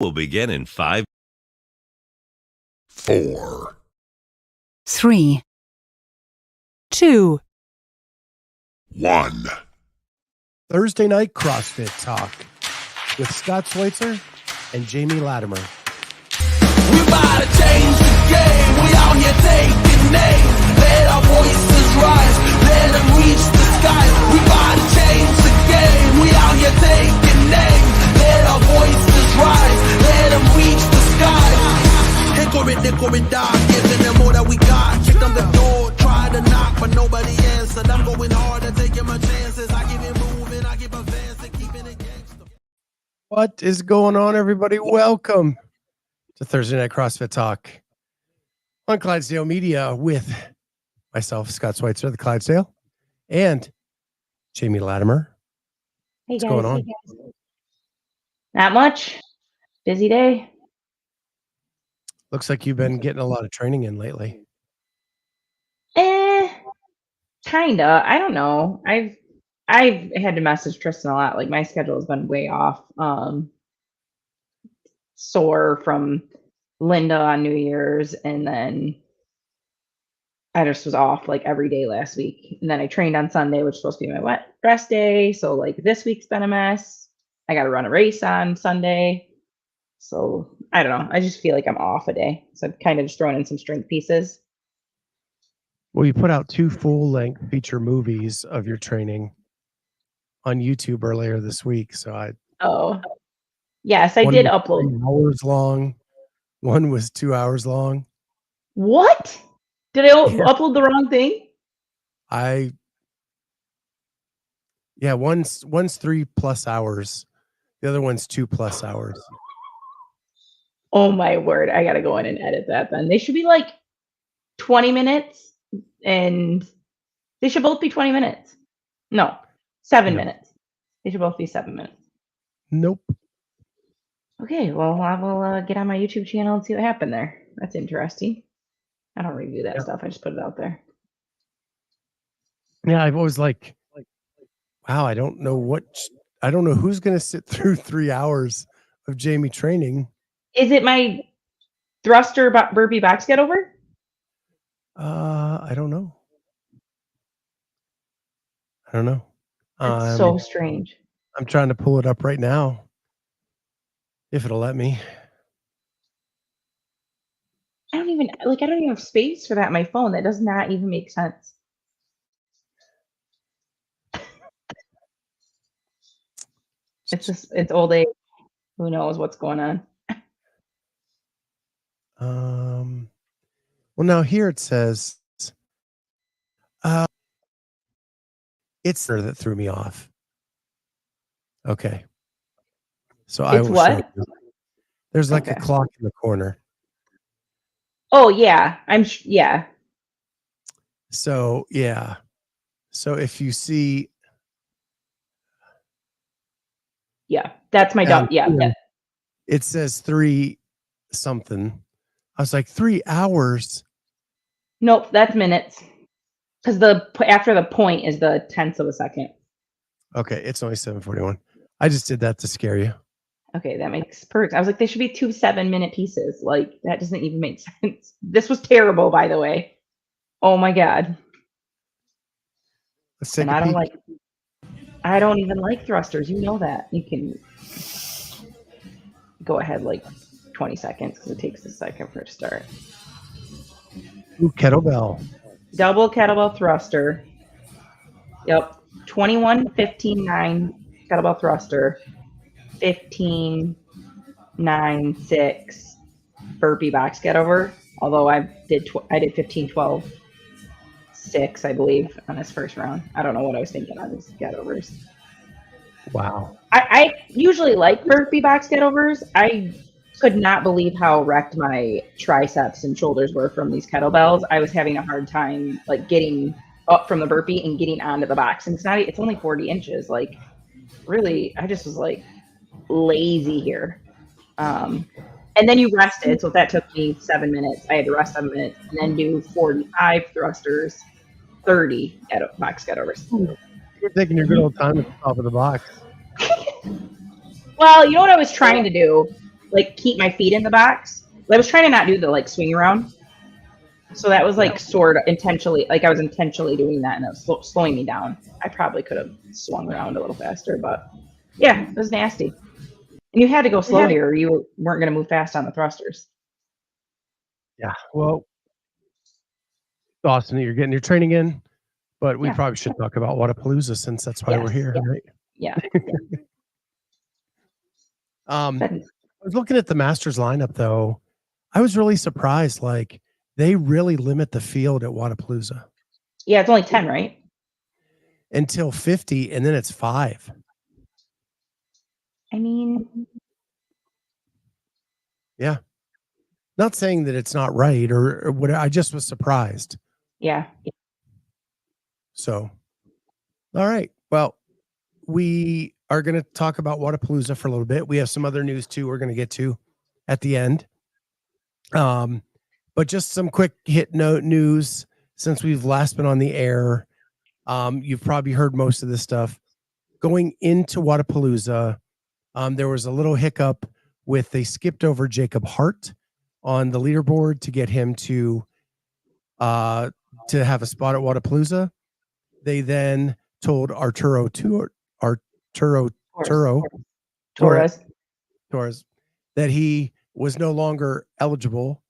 will begin in 5, 4, 3, 2, 1. Thursday night CrossFit talk with Scott Schweitzer and Jamie Latimer. We about to change the game. We out here taking names. Let our voices rise. Let them reach the sky. We about to change the game. We out here taking names. Let our voices rise. Let them reach the sky. Hickory dock, giving them all that we got. Kicked on the door, try to knock, but nobody answered. I'm going hard and taking my chances. I keep it moving, I keep advancing, keeping it gangster. What is going on, everybody? Welcome to Thursday night CrossFit talk on Clydesdale Media with myself, Scott Schweitzer, the Clydesdale, and Jamie Latimer. Hey What's guys, going on? hey guys. Not much. Busy day. Looks like you've been getting a lot of training in lately. Kinda. I don't know. I've had to message Tristan a lot. Like my schedule has been way off. Sore from Linda on New Year's, and then I just was off like every day last week. And then I trained on Sunday, which is supposed to be my wet rest day. So like this week's been a mess. I got to run a race on Sunday. So I don't know. I just feel like I'm off a day. So I've kind of just thrown in some strength pieces. Well, you put out 2 full-length feature movies of your training on YouTube earlier this week. So Yes, I did upload. 3 hours long. One was 2 hours long. What? Did I upload the wrong thing? One's 3+ hours. The other one's 2+ hours. Oh my word. I got to go in and edit that then. They should be like 20 minutes and they should both be 20 minutes. No, 7 minutes. They should both be 7 minutes. Nope. Okay, well, I will get on my YouTube channel and see what happened there. That's interesting. I don't review that stuff. I just put it out there. Yeah, I've always wow, I don't know who's going to sit through 3 hours of Jamie training. Is it my thruster burpee back get over? I don't know. It's so strange. I'm trying to pull it up right now. If it'll let me. I don't even have space for that on my phone. That does not even make sense. It's old age. Who knows what's going on? Well, now here it says, it's there that threw me off. Okay. So I will show you. There's a clock in the corner. Oh yeah, yeah. So yeah. So if you see, yeah, that's my dog. Yeah. It says 3 something. I was like, 3 hours. Nope, that's minutes. Because after the point is the tenths of a second. Okay, it's only 7:41. I just did that to scare you. Okay, that makes perfect. I was like, they should be 2 7-minute pieces. Like that doesn't even make sense. This was terrible, by the way. Oh my god. Let's take and I don't even like thrusters. You know that. You can go ahead like 20 seconds because it takes a second for it to start. Ooh, kettlebell. Double kettlebell thruster. Yep. 21, 15, 9 kettlebell thruster. 15, 9, 6 burpee box get over. Although I did 15, 12, 6, I believe, on this first round. I don't know what I was thinking on these get overs. Wow. I usually like burpee box get overs. I could not believe how wrecked my triceps and shoulders were from these kettlebells. I was having a hard time like getting up from the burpee and getting onto the box. And it's only 40 inches. Like really, I just was like lazy here. And then you rested. So that took me 7 minutes. I had to rest 7 minutes and then do 45 thrusters, 30 box get overs. You're taking your good old time at the top of the box. Well, you know what I was trying to do like keep my feet in the box. I was trying to not do the like swing around. So that was like sort of intentionally, like I was intentionally doing that, and it was slowing me down. I probably could have swung around a little faster, but yeah, it was nasty. And you had to go slow here, or you weren't going to move fast on the thrusters. Yeah. Well, awesome that you're getting your training in, but we probably should talk about Wodapalooza since that's why we're here, right? Yeah. I was looking at the Masters lineup though. I was really surprised. Like they really limit the field at Wodapalooza. Yeah, it's only 10, right? Until 50, and then it's 5. I mean, yeah. Not saying that it's not right or what. I just was surprised. Yeah. So, all right. Well, we are going to talk about Wodapalooza for a little bit. We have some other news too we're going to get to at the end. But just some quick hit note news since we've last been on the air. You've probably heard most of this stuff. Going into Wodapalooza, there was a little hiccup with they skipped over Jacob Hart on the leaderboard to get him to have a spot at Wodapalooza. They then told Arturo Torres that he was no longer eligible.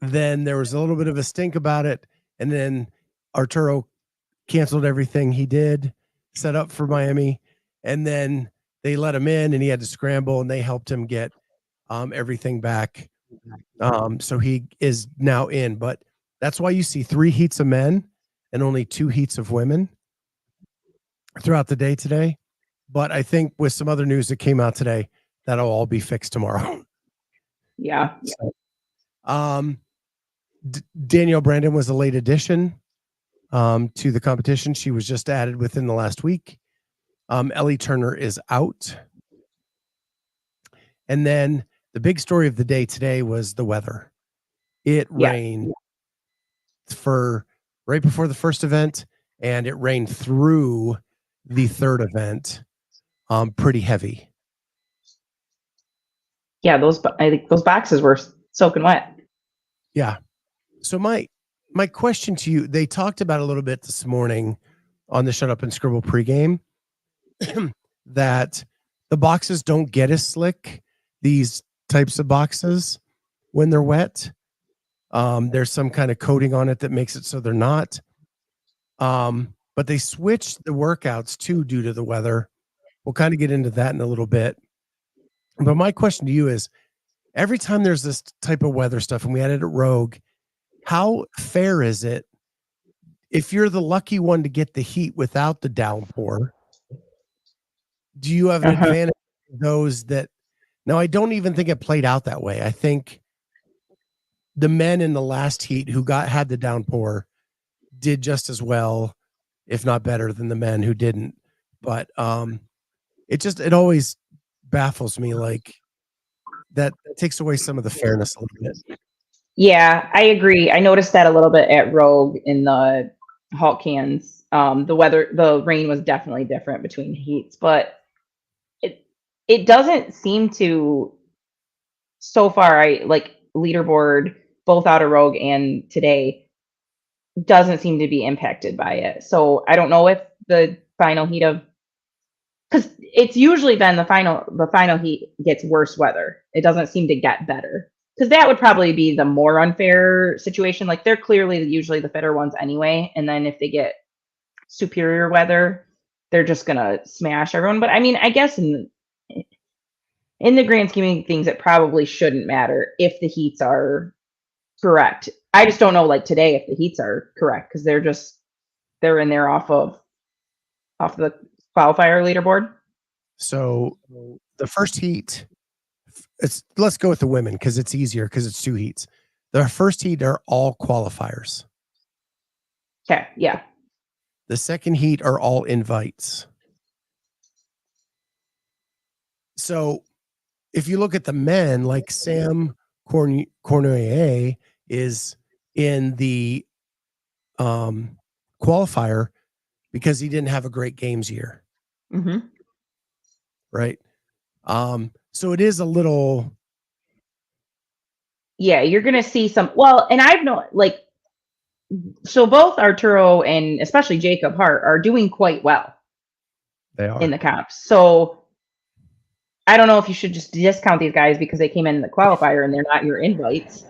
Then there was a little bit of a stink about it, and then Arturo canceled everything he did, set up for Miami, and then they let him in, and he had to scramble, and they helped him get everything back. So he is now in, but that's why you see 3 heats of men and only 2 heats of women throughout the day today. But I think with some other news that came out today, that'll all be fixed tomorrow. Yeah. So, Danielle Brandon was a late addition to the competition. She was just added within the last week. Ellie Turner is out. And then the big story of the day today was the weather. It rained for right before the first event, and it rained through the third event pretty heavy. Yeah, I think those boxes were soaking wet. Yeah. So my question to you, they talked about a little bit this morning on the Shut Up and Scribble pregame that the boxes don't get as slick, these types of boxes, when they're wet. There's some kind of coating on it that makes it so they're not. But they switched the workouts too due to the weather. We'll kind of get into that in a little bit. But my question to you is, every time there's this type of weather stuff, and we had it at Rogue, how fair is it if you're the lucky one to get the heat without the downpour? Do you have an advantage to those that? Now, I don't even think it played out that way. I think the men in the last heat who had the downpour did just as well, if not better, than the men who didn't. But it always baffles me, like that takes away some of the fairness a little bit. Yeah, I agree. I noticed that a little bit at Rogue in the Hulk cans. The rain was definitely different between heats, but it doesn't seem to, so far, leaderboard, both out of Rogue and today, doesn't seem to be impacted by it. So I don't know if the final heat because it's usually been the final heat gets worse weather. It doesn't seem to get better, because that would probably be the more unfair situation. Like, they're clearly usually the fitter ones anyway, and then if they get superior weather, they're just gonna smash everyone. But I mean, I guess in the grand scheme of things, it probably shouldn't matter if the heats are correct. I just don't know, like today, if the heats are correct, because they're in there off the qualifier leaderboard. So the first heat, let's go with the women because it's easier because it's 2 heats. The first heat are all qualifiers. Okay, yeah. The second heat are all invites. So if you look at the men, like Sam Cornoyer is in the qualifier because he didn't have a great games year. Mm-hmm. Right. So it is a little. Yeah, you're gonna see some. Well, and I've known like, so both Arturo and especially Jacob Hart are doing quite well They are. in the comps. So I don't know if you should just discount these guys because they came in the qualifier and they're not your invites.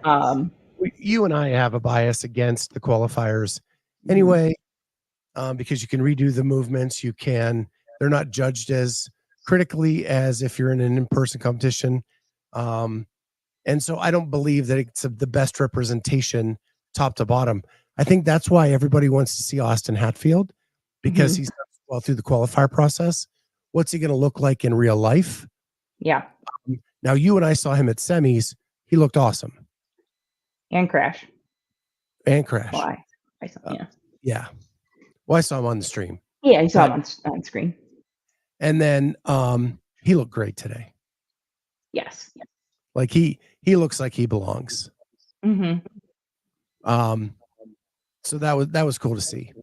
You and I have a bias against the qualifiers anyway, because you can redo the movements. They're not judged as critically as if you're in an in-person competition. And so I don't believe that it's the best representation top to bottom. I think that's why everybody wants to see Austin Hatfield, because he's done well through the qualifier process. What's he going to look like in real life? Yeah. Now, you and I saw him at semis. He looked awesome. And Crash. Why? I saw, yeah. Yeah. Well, I saw him on the stream. Yeah, you saw him on screen. And then he looked great today. Yes. Like he looks like he belongs. Mm-hmm. So that was cool to see.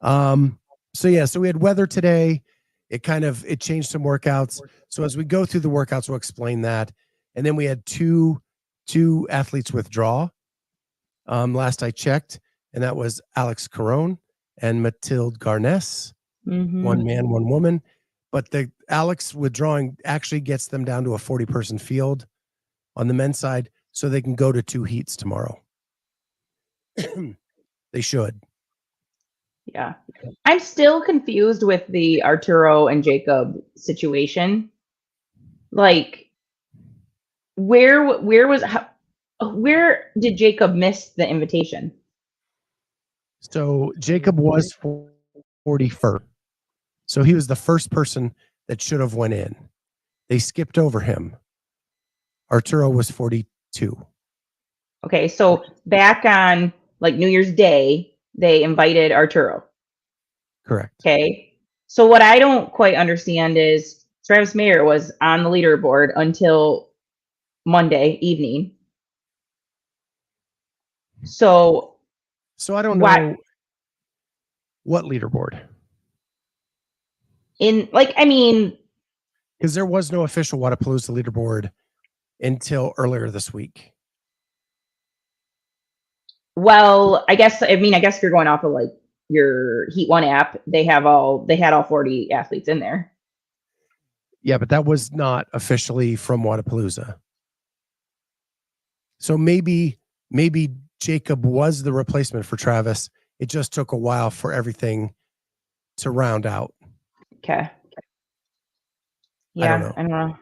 So we had weather today. It changed some workouts. So as we go through the workouts, we'll explain that. And then we had two athletes withdraw. Last I checked, and that was Alex Caron and Mathilde Garnes. One man, one woman. But the Alex withdrawing actually gets them down to a 40-person field on the men's side, so they can go to 2 heats tomorrow. They should. Yeah. I'm still confused with the Arturo and Jacob situation. Like, where did Jacob miss the invitation? So Jacob was 41st. So he was the first person that should have went in. They skipped over him. Arturo was 42. Okay, so back on like New Year's Day, they invited Arturo. Correct. Okay. So what I don't quite understand is Travis Mayer was on the leaderboard until Monday evening. So I don't know what leaderboard. Because there was no official Wodapalooza leaderboard until earlier this week. Well, I guess if you're going off of like your Heat 1 app, they had all 40 athletes in there. Yeah, but that was not officially from Wodapalooza. So maybe Jacob was the replacement for Travis. It just took a while for everything to round out. Okay. Yeah, I don't know.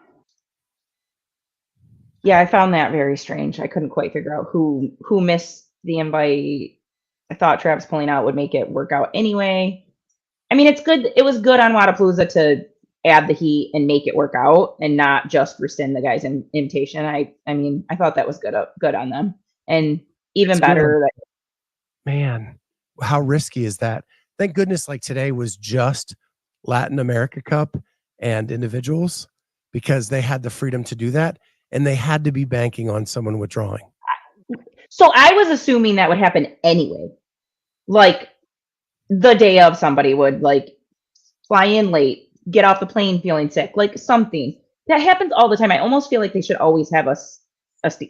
Yeah, I found that very strange. I couldn't quite figure out who missed the invite. I thought Travis pulling out would make it work out anyway. I mean, it's good. It was good on Wodapalooza to add the heat and make it work out and not just rescind the guy's invitation. I thought that was good on them. And even better. Man, how risky is that? Thank goodness like today was just Latin America Cup and individuals, because they had the freedom to do that, and they had to be banking on someone withdrawing. So I was assuming that would happen anyway. Like the day of, somebody would like fly in late, get off the plane feeling sick, like something. That happens all the time. I almost feel like they should always have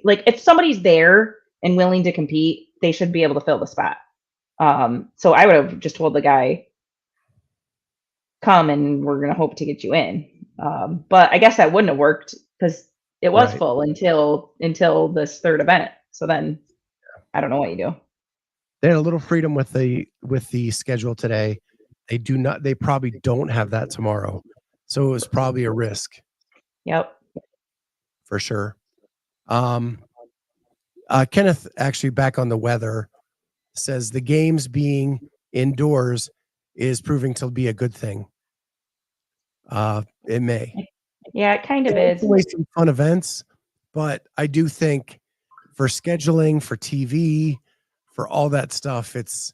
like if somebody's there and willing to compete, they should be able to fill the spot. So I would have just told the guy, come and we're going to hope to get you in. But I guess that wouldn't have worked because it was full until this third event. So then I don't know what you do. They had a little freedom with the schedule today. They probably don't have that tomorrow. So it was probably a risk. Yep. For sure. Kenneth, actually back on the weather, says the games being indoors is proving to be a good thing. It may. Yeah, it kind of is. Some fun events, but I do think for scheduling, for TV, for all that stuff, it's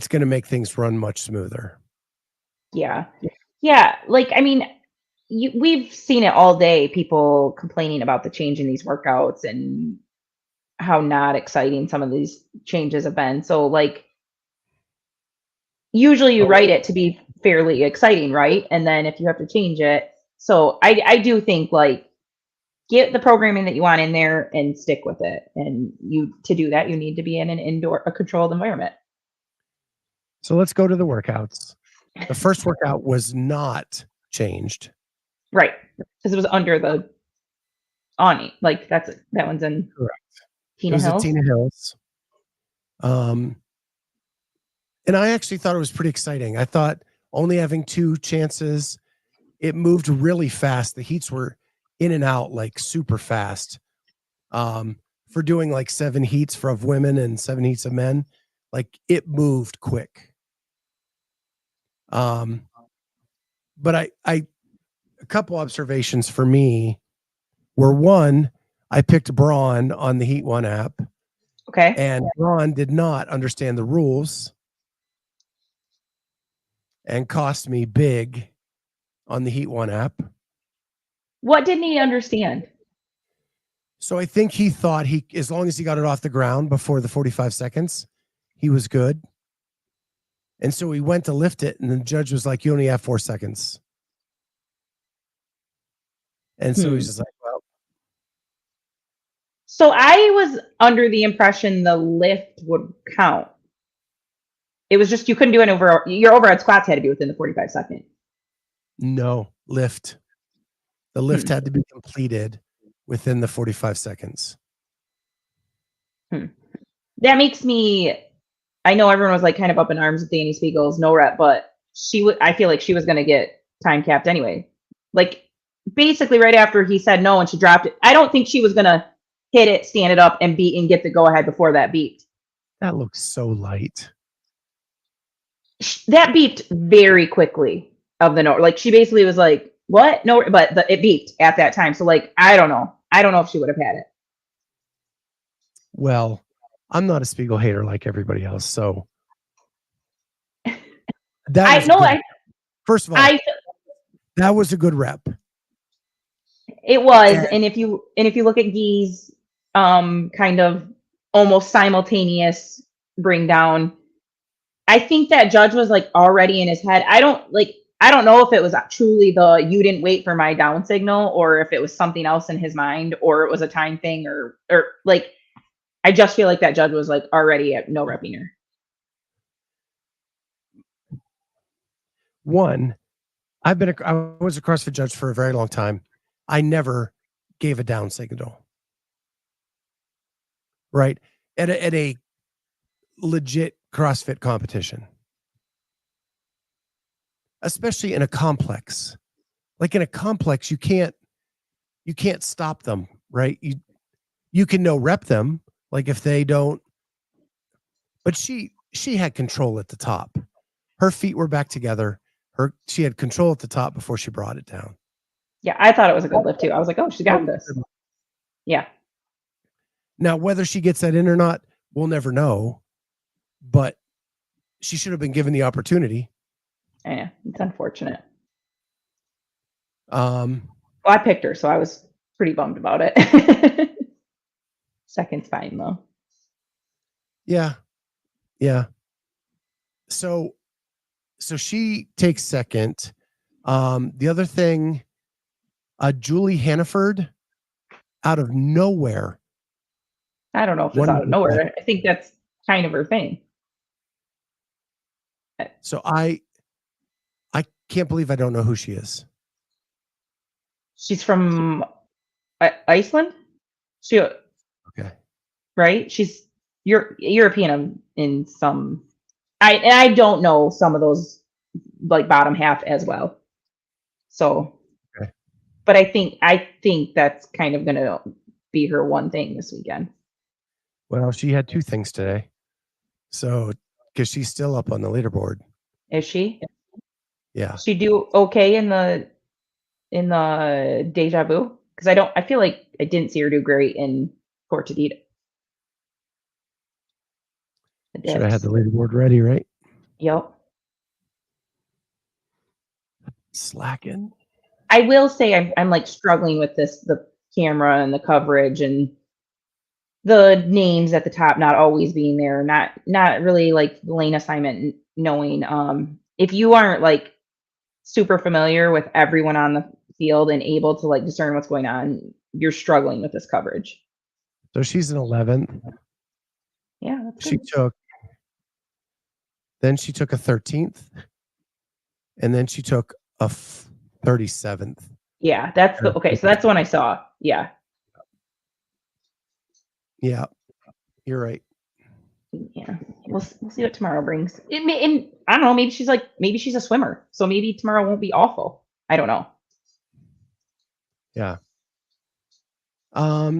going to make things run much smoother. Yeah. Like, I mean, we've seen it all day, people complaining about the change in these workouts and how not exciting some of these changes have been. So like, usually you write it to be fairly exciting, right? And then if you have to change it. So I do think like get the programming that you want in there and stick with it. And to do that, you need to be in a controlled environment. So let's go to the workouts. The first workout was not changed. Right. Because it was under the awning. Like that one's in Correct. Tina It was Hills. at Tina Hills. And I actually thought it was pretty exciting. I thought only having 2 chances, it moved really fast. The heats were in and out like super fast. For doing like 7 heats for of women and 7 heats of men, like it moved quick. But I a couple observations for me were, one, I picked Braun on the Heat One app. Okay. And Braun did not understand the rules and cost me big on the Heat One app. What didn't he understand? So I think he thought as long as he got it off the ground before the 45 seconds, he was good. And so he went to lift it, and the judge was like, you only have 4 seconds. And so he's just like, well. So I was under the impression the lift would count. It was just you couldn't do your overhead squats had to be within the 45 seconds. No, lift. The lift had to be completed within the 45 seconds. That makes me, I know everyone was like kind of up in arms with Danny Spiegel's no rep, but I feel like she was going to get time capped anyway. Like basically right after he said no and she dropped it, I don't think she was going to hit it, stand it up and get the go ahead before that beeped. That looks so light. That beeped very quickly of the no. Like she basically was like, what? No, but it beeped at that time. So like, I don't know if she would have had it. Well, I'm not a Spiegel hater like everybody else. So first of all, that was a good rep. It was. And if you look at Guy's kind of almost simultaneous bring down, I think that judge was like already in his head. I don't know if it was truly you didn't wait for my down signal, or if it was something else in his mind, or it was a time thing, or like, I just feel like that judge was like already at no repping her. One, I was a CrossFit judge for a very long time. I never gave a down signal. Right? At a legit CrossFit competition. Especially in a complex. Like in a complex, you can't stop them, right? You can no rep them, like if they don't. But she had control at the top. Her feet were back together. She had control at the top before she brought it down. Yeah, I thought it was a good lift too. I was like, oh, she got this. Yeah. Now, whether she gets that in or not, we'll never know. But she should have been given the opportunity. Yeah, it's unfortunate. Well, I picked her, so I was pretty bummed about it. Second's fine though. Yeah. So she takes second. The other thing, Julie Hannaford, out of nowhere. I don't know if it's out of nowhere. I think that's kind of her thing. So I can't believe I don't know who she is. She's from Iceland. Okay. Right? She's European in some. I don't know some of those like bottom half as well. So, okay. But I think that's kind of gonna be her one thing this weekend. Well, she had 2 things today. So, because she's still up on the leaderboard. Is she? Yeah. She do okay in the Deja Vu? Because I feel like I didn't see her do great in Cortadita. Should have had the leaderboard ready, right? Yep. Slacking. I will say I'm like struggling with the camera and the coverage and the names at the top not always being there, not really like the lane assignment, knowing if you aren't like super familiar with everyone on the field and able to like discern what's going on, you're struggling with this coverage. So she's an 11th. Yeah, that's She good. Then she took a 13th, and then she took a 37th. Yeah, that's the okay. So that's the one I saw. Yeah. Yeah, you're right. Yeah, we'll see what tomorrow brings. And I don't know. Maybe she's a swimmer, so maybe tomorrow won't be awful. I don't know. Yeah.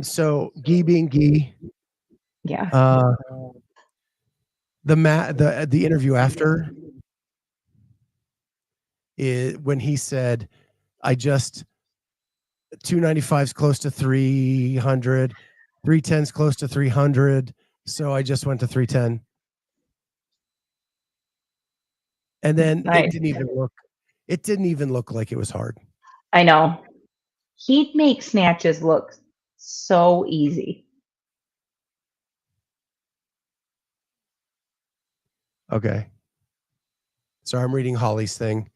So Guy being Guy. Yeah. The interview after is when he said, "I just 295's close to 300, 310's close to 300, so I just went to 310." And then Nice. it didn't even look like it was hard. I know. He'd make snatches look so easy. Okay. So I'm reading Holly's thing.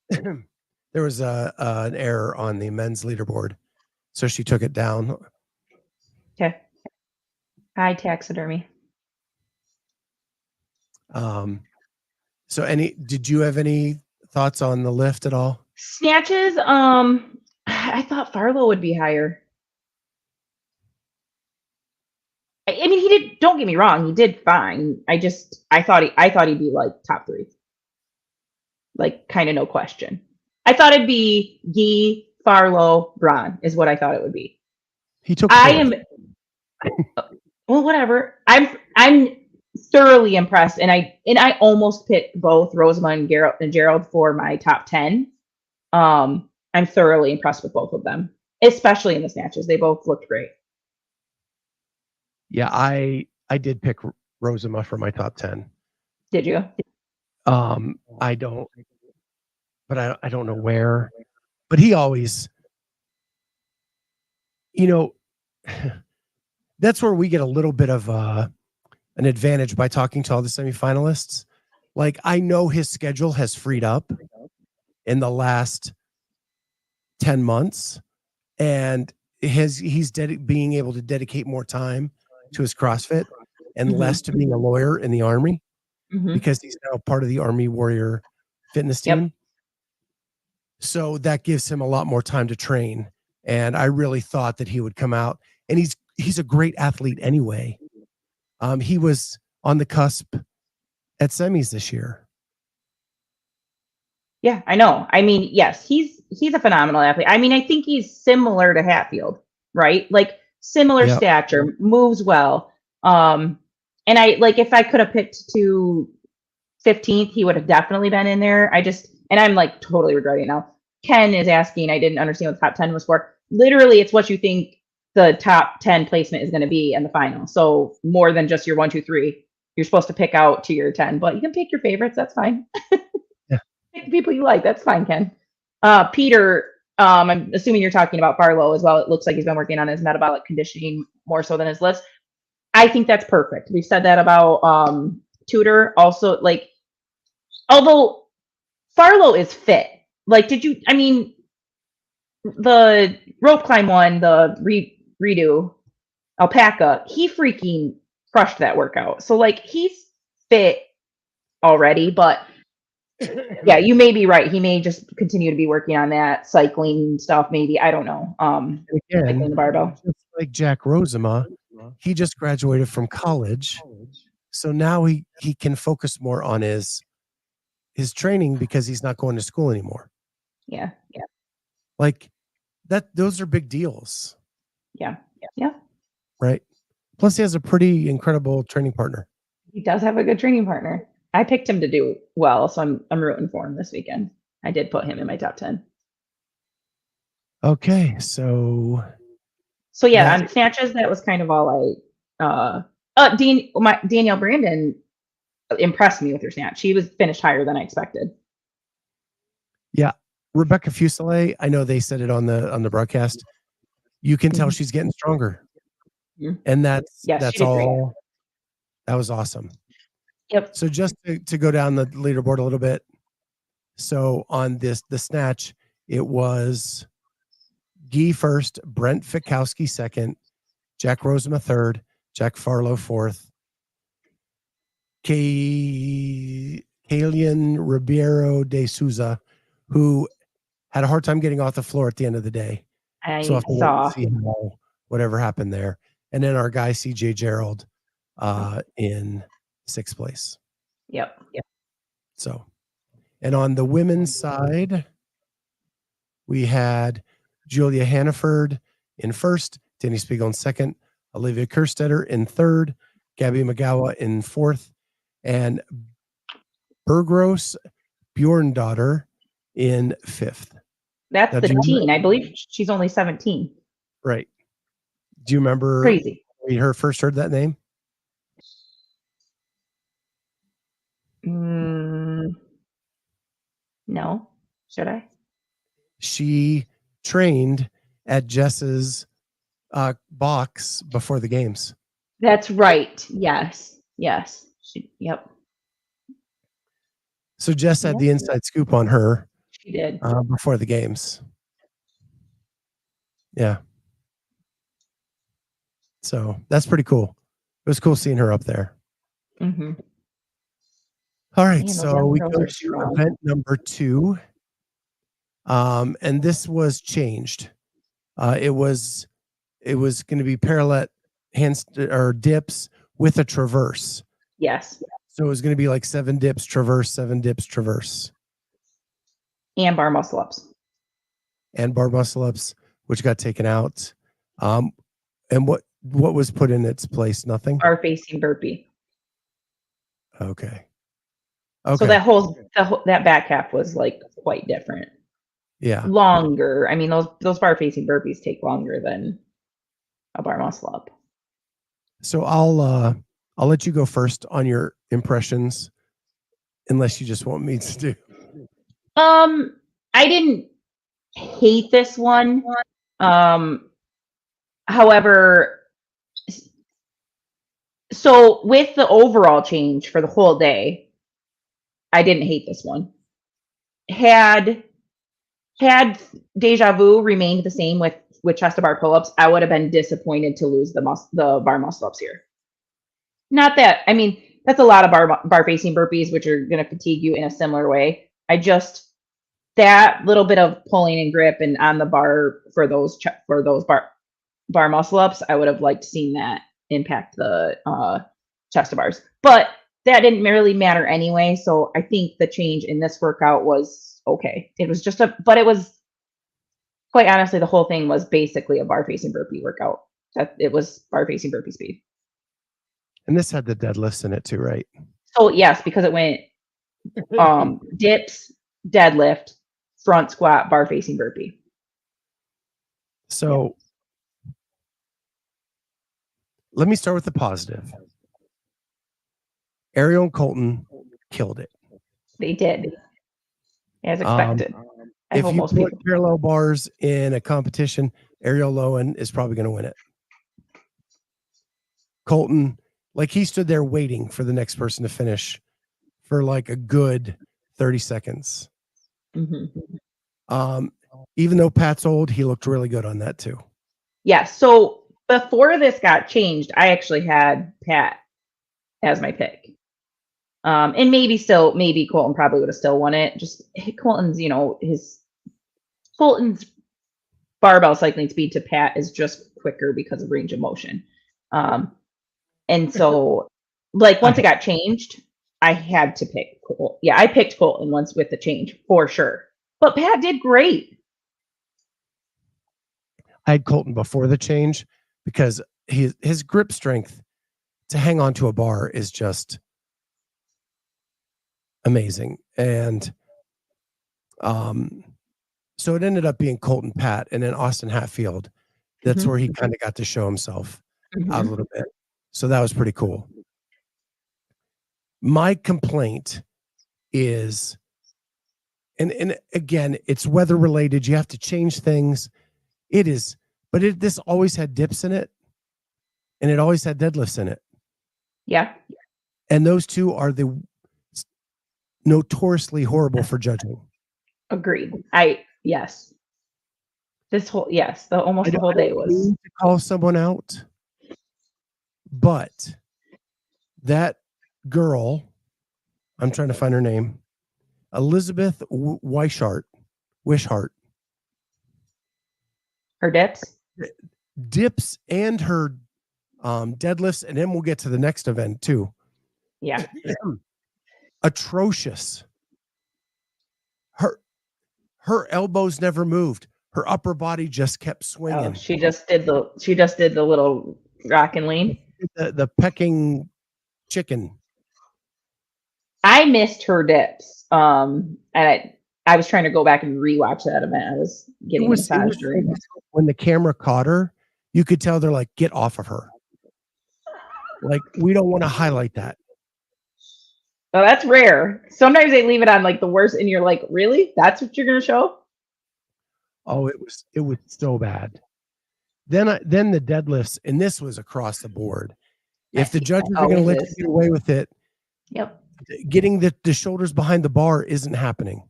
There was an error on the men's leaderboard, so she took it down. Okay. Hi, taxidermy. So did you have any thoughts on the lift at all? Snatches, I thought Farlow would be higher. I mean, he did. Don't get me wrong, he did fine. I thought he'd be like top 3, like kind of no question. I thought it'd be Guy, Farlow, Braun is what I thought it would be. He took. Well, whatever. I'm thoroughly impressed, and I almost picked both Rozema and Gerald for my top 10. I'm thoroughly impressed with both of them, especially in the snatches. They both looked great. Yeah, I did pick Rozema for my top 10. Did you? I don't know where, but he always, that's where we get a little bit of an advantage by talking to all the semifinalists. Like, I know his schedule has freed up in the last 10 months, and he's being able to dedicate more time to his CrossFit and less to being a lawyer in the Army, because he's now part of the Army Warrior fitness team. Yep. So that gives him a lot more time to train. And I really thought that he would come out, and he's a great athlete anyway. He was on the cusp at semis this year. Yeah, I know. I mean, yes, he's a phenomenal athlete. I mean, I think he's similar to Hatfield, right? Like similar stature, moves well. And I like, if I could have picked to 15th, he would have definitely been in there. And I'm like totally regretting it now. Ken is asking, I didn't understand what the top 10 was for. Literally, it's what you think the top 10 placement is going to be in the final. So more than just your 1, 2, 3. You're supposed to pick out to your 10, but you can pick your favorites. That's fine. Pick the people you like. That's fine, Ken. Peter, I'm assuming you're talking about Farlow as well. It looks like he's been working on his metabolic conditioning more so than his lifts. I think that's perfect. We've said that about Tudor. Also, like, although Farlow is fit. Like, the rope climb one, the redo, alpaca, he freaking crushed that workout. So, like, he's fit already, but yeah, you may be right. He may just continue to be working on that cycling stuff, maybe. I don't know. Cycling the barbell. Just like Jack Rozema, he just graduated from college. So now he can focus more on his training because he's not going to school anymore. Yeah. Like those are big deals. Yeah. Right. Plus he has a pretty incredible training partner. He does have a good training partner. I picked him to do well, so I'm rooting for him this weekend. I did put him in my top 10. Okay, so yeah, on snatches, that was kind of all Danielle Brandon impressed me with her snatch. She was finished higher than I expected. Yeah, Rebecca Fusselier, I know they said it on the broadcast. You can tell she's getting stronger, and that's all. Great. That was awesome. Yep. So just to go down the leaderboard a little bit. So on the snatch, it was Guy first, Brent Fikowski second, Jack Rozema third, Jack Farlow fourth, Kalian Ribeiro de Souza, who had a hard time getting off the floor at the end of the day. I So I'll have to wait saw. and see whatever happened there. And then our guy, CJ Gerald, in 6th place. Yep. So, and on the women's side, we had Julia Hannaford in first, Danny Spiegel in second, Olivia Kerstetter in third, Gabby McGowan in fourth, and Bergros Bjorndottir in fifth. That's Now, the do you teen. I believe she's only 17. Right. Do you remember Crazy. when you first heard that name? No. Should I? She trained at Jess's box before the games. That's right. Yes. Yep. So Jess had the inside scoop on her. She did. Before the games. Yeah. So that's pretty cool. It was cool seeing her up there. Mm-hmm. All right. Man, those So young we girls go are to strong. event number 2. And this was changed. It was going to be parallel hands or dips with a traverse. Yes. So it was going to be like 7 dips, traverse, 7 dips, traverse. And bar muscle ups. And bar muscle ups, which got taken out. And what was put in its place? Nothing? Bar facing burpee. Okay. So that back half was like quite different. Yeah. Longer. I mean, those bar facing burpees take longer than a bar muscle up. So I'll let you go first on your impressions, unless you just want me to do. I didn't hate this one. However, so with the overall change for the whole day, I didn't hate this one. Had Deja Vu remained the same with chest to bar pull-ups, I would have been disappointed to lose the bar muscle ups here. Not that, I mean, that's a lot of bar facing burpees, which are going to fatigue you in a similar way. That little bit of pulling and grip and on the bar for those bar muscle ups, I would have liked seeing that impact the chest to bars. But that didn't really matter anyway. So I think the change in this workout was okay. It was but it was quite honestly, the whole thing was basically a bar facing burpee workout. It was bar facing burpee speed. And this had the deadlifts in it too, right? So yes, because it went dips, deadlift, front squat, bar facing burpee. So let me start with the positive. Arielle and Colten killed it. They did, as expected. If you put parallel bars in a competition, Arielle Loewen is probably going to win it. Colten, like he stood there waiting for the next person to finish for like a good 30 seconds. Mm-hmm. Even though Pat's old, he looked really good on that too. Yeah. So before this got changed, I actually had Pat as my pick. And maybe Colten probably would have still won it. Just Colten's, Colten's barbell cycling speed to Pat is just quicker because of range of motion. And so like once it got changed, I had to pick Colten. Yeah, I picked Colten once with the change for sure. But Pat did great. I had Colten before the change because his grip strength to hang on to a bar is just amazing. And so it ended up being Colten, Pat, and then Austin Hatfield. That's where he kind of got to show himself out a little bit. So that was pretty cool. My complaint is, and again, it's weather related. You have to change things. It is, but this always had dips in it, and it always had deadlifts in it. Yeah. And those two are the notoriously horrible for judging. Agreed. Yes. This whole almost the whole day was. Need to call someone out, but that girl, I'm trying to find her name, Elizabeth Wishart. Her dips and her deadlifts, and then we'll get to the next event too. Yeah. Atrocious. Her elbows never moved. Her upper body just kept swinging. Oh, she just did the little rock and lean. The pecking chicken. I missed her dips. And I was trying to go back and rewatch that event. I was getting a massage during. When the camera caught her, you could tell they're like, get off of her. Like, we don't want to highlight that. Oh, that's rare. Sometimes they leave it on like the worst, and you're like, really? That's what you're gonna show? Oh, it was so bad. Then the deadlifts, and this was across the board. If the judges are going to let you get away with it, yep, getting the shoulders behind the bar isn't happening.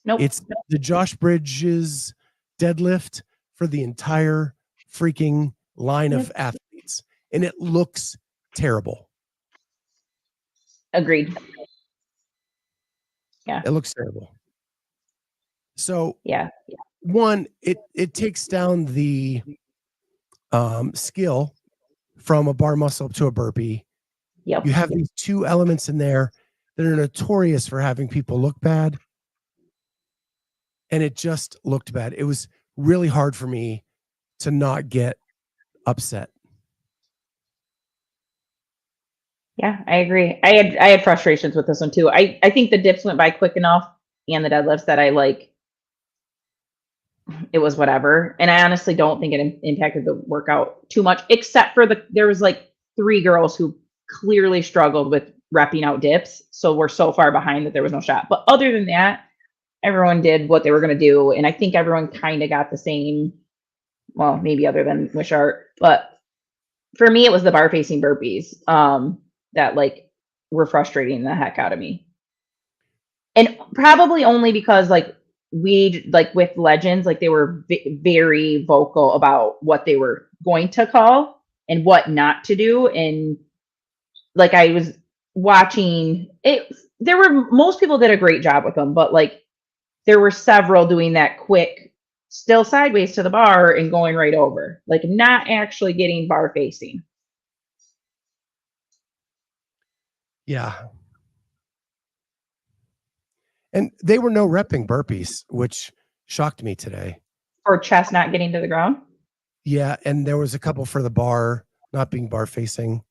Nope. It's the Josh Bridges deadlift for the entire freaking line of athletes, and it looks terrible. Agreed. Yeah, it looks terrible. So yeah. One, it takes down the skill from a bar muscle up to a burpee. Yep. You have these two elements in there that are notorious for having people look bad. And it just looked bad. It was really hard for me to not get upset. Yeah, I agree. I had frustrations with this one too. I think the dips went by quick enough, and the deadlifts, that it was whatever. And I honestly don't think it impacted the workout too much, except for there was like 3 girls who clearly struggled with repping out dips. So we're so far behind that there was no shot. But other than that, everyone did what they were going to do. And I think everyone kind of got the same, well, maybe other than Wishart. But for me, it was the bar facing burpees that were frustrating the heck out of me. And probably only because with Legends, they were very vocal about what they were going to call and what not to do. And I was watching it, most people did a great job with them, but there were several doing that quick, still sideways to the bar and going right over, not actually getting bar facing. Yeah. And they were no repping burpees, which shocked me today. Or chest not getting to the ground? Yeah, and there was a couple for the bar, not being bar facing.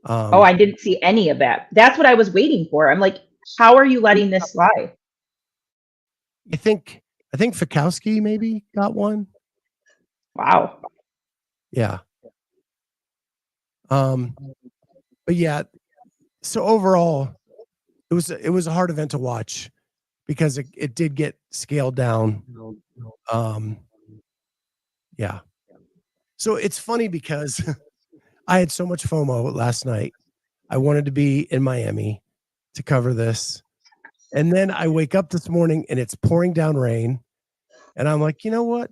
I didn't see any of that. That's what I was waiting for. I'm like, how are you letting this slide? I think Fikowski maybe got one. Wow. Yeah. But yeah, so overall, it was a hard event to watch because it did get scaled down. Yeah. So it's funny because I had so much FOMO last night. I wanted to be in Miami to cover this. And then I wake up this morning and it's pouring down rain. And I'm like, you know what?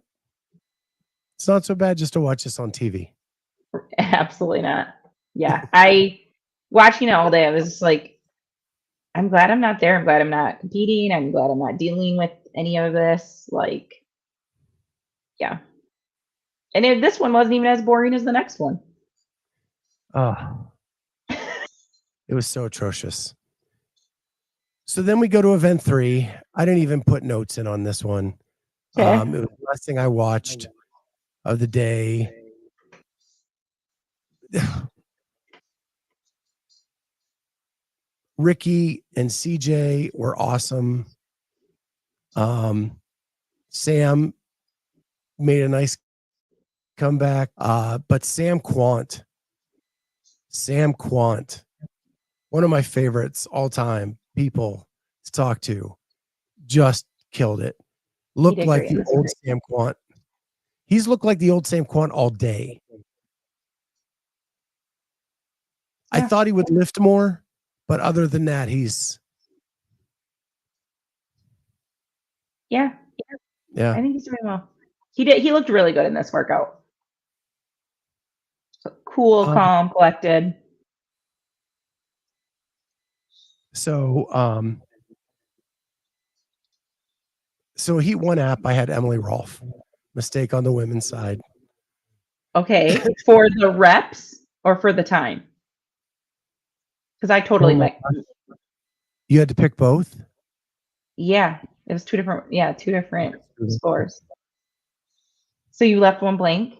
It's not so bad just to watch this on TV. Absolutely not. Yeah. Watching it all day, I was just like, I'm glad I'm not there. I'm glad I'm not competing. I'm glad I'm not dealing with any of this. Yeah. And this one wasn't even as boring as the next one. Oh, it was so atrocious. So then we go to event 3. I didn't even put notes in on this one. Okay. It was the last thing I watched of the day. Ricky and CJ were awesome. Sam made a nice comeback. But Sam Kwant, one of my favorites all time people to talk to, just killed it. Looked like the old Sam Kwant. He's looked like the old Sam Kwant all day. Yeah. I thought he would lift more, but other than that, he's. Yeah. Yeah. I think he's doing well. He looked really good in this workout. Cool, calm, collected. So Heat 1 app, I had Emily Rolfe. Mistake on the women's side. Okay. For the reps or for the time? Because I totally like. You had to pick both? Yeah. It was two different scores. So you left one blank?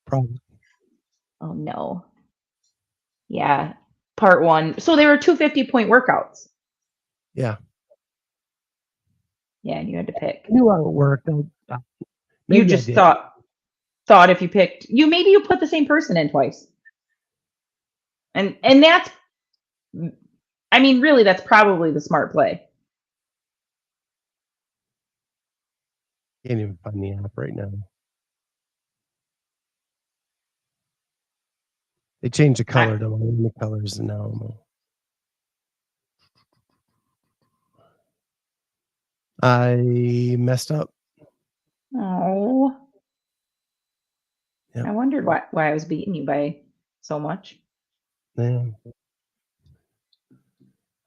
Probably. Oh no. Yeah. Part 1. So they were 250-point workouts. Yeah. Yeah, and you had to pick. I knew how it worked. You just thought if you picked maybe you put the same person in twice. And that's, I mean, really, that's probably the smart play. Can't even find the app right now. They changed the color to one of the colors, and now I messed up. Oh. Yep. I wondered why I was beating you by so much. Yeah.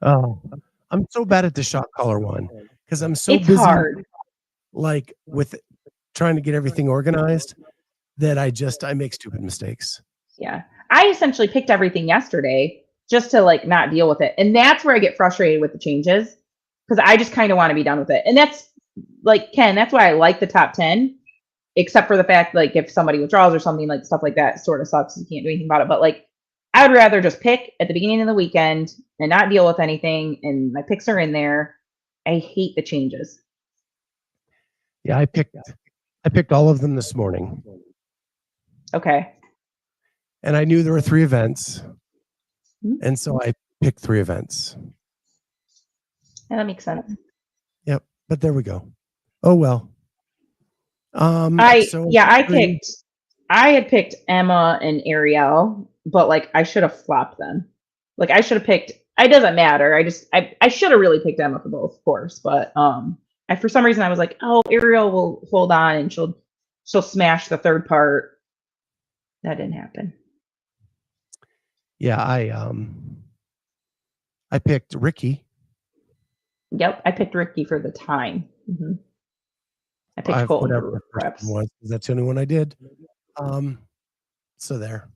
Oh, I'm so bad at the shot collar one because I'm so busy hard. Like with trying to get everything organized that I make stupid mistakes. Yeah. I essentially picked everything yesterday just to like not deal with it. And that's where I get frustrated with the changes because I just kind of want to be done with it. And that's like Ken, that's why I like the top 10, except for the fact like if somebody withdraws or something, like stuff like that sort of sucks. You can't do anything about it. But like I would rather just pick at the beginning of the weekend and not deal with anything. And my picks are in there. I hate the changes. Yeah, I picked all of them this morning. Okay. And I knew there were 3 events. Mm-hmm. And so I picked 3 events. Yeah, that makes sense. Yep. But there we go. Oh, well. I had picked Emma and Arielle, but like I should have flopped them. Like I should have picked, it doesn't matter. I should have really picked Emma for both, of course. But for some reason I was like, oh, Arielle will hold on and she'll smash the third part. That didn't happen. Yeah, I picked Ricky. Yep, I picked Ricky for the time. Mm-hmm. I picked Colten for reps. That's the only one I did. So there.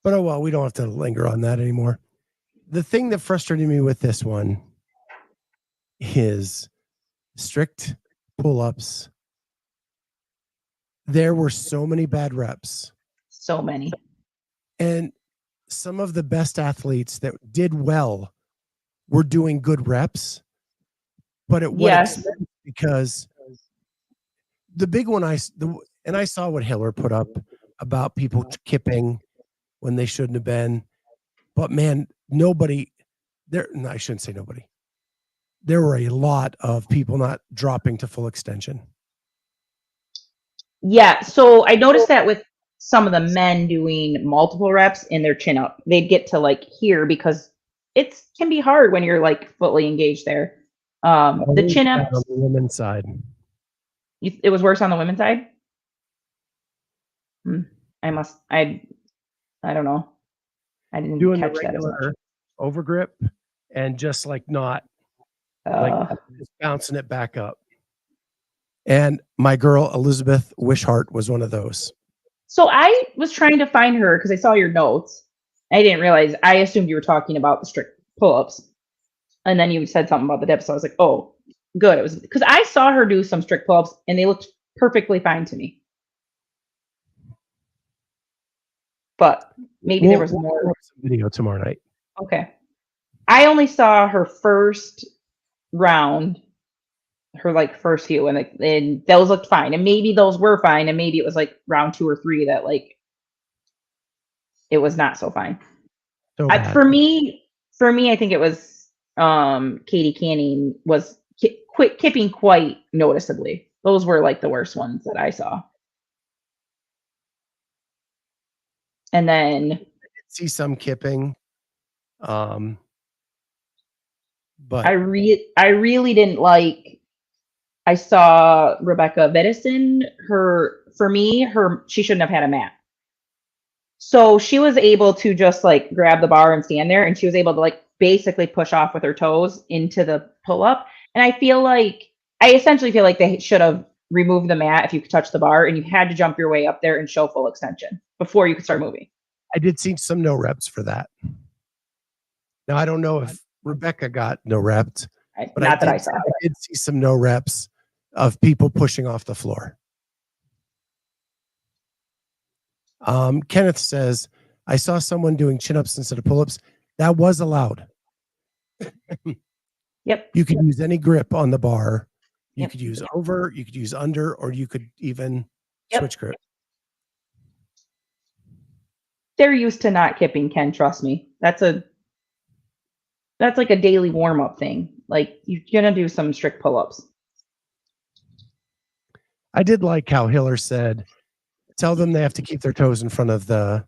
But oh well, we don't have to linger on that anymore. The thing that frustrated me with this one is strict pull-ups. There were so many bad reps. So many. And some of the best athletes that did well were doing good reps. But at what expense? Because the big one I saw what Hiller put up about people kipping when they shouldn't have been. But man, I shouldn't say nobody. There were a lot of people not dropping to full extension. Yeah, so I noticed that with some of the men doing multiple reps in their chin up, they'd get to like here because it can be hard when you're like fully engaged there. The chin up on the women's side. It was worse on the women's side. I don't know. I didn't doing catch the regular that overgrip and just like not just bouncing it back up. And my girl Elizabeth Wishart was one of those. So I was trying to find her because I saw your notes. I didn't realize. I assumed you were talking about the strict pull-ups, and then you said something about the dips. So I was like, oh, good. It was because I saw her do some strict pull-ups and they looked perfectly fine to me. But maybe there was more video tomorrow night. Okay. I only saw her first round, her like first few, and those looked fine. And maybe those were fine, and maybe it was like round 2 or 3 that like it was not so fine. So for me, I think it was Katie Canning was kipping quite noticeably. Those were like the worst ones that I saw. And then I did see some kipping. But I really didn't like I saw Rebecca Vedison. She shouldn't have had a mat. So she was able to just like grab the bar and stand there, and she was able to like basically push off with her toes into the pull up. And I essentially feel like they should have removed the mat if you could touch the bar, and you had to jump your way up there and show full extension before you could start moving. I did see some no reps for that. Now, I don't know if Rebecca got no reps, but I did see some no reps of people pushing off the floor. Kenneth says, I saw someone doing chin-ups instead of pull-ups. That was allowed. Yep. You could use any grip on the bar. You could use over, you could use under, or you could even switch grip. They're used to not kipping, Ken, trust me. That's like a daily warm-up thing. Like, you're gonna do some strict pull-ups. I did like how Hiller said, tell them they have to keep their toes in front of the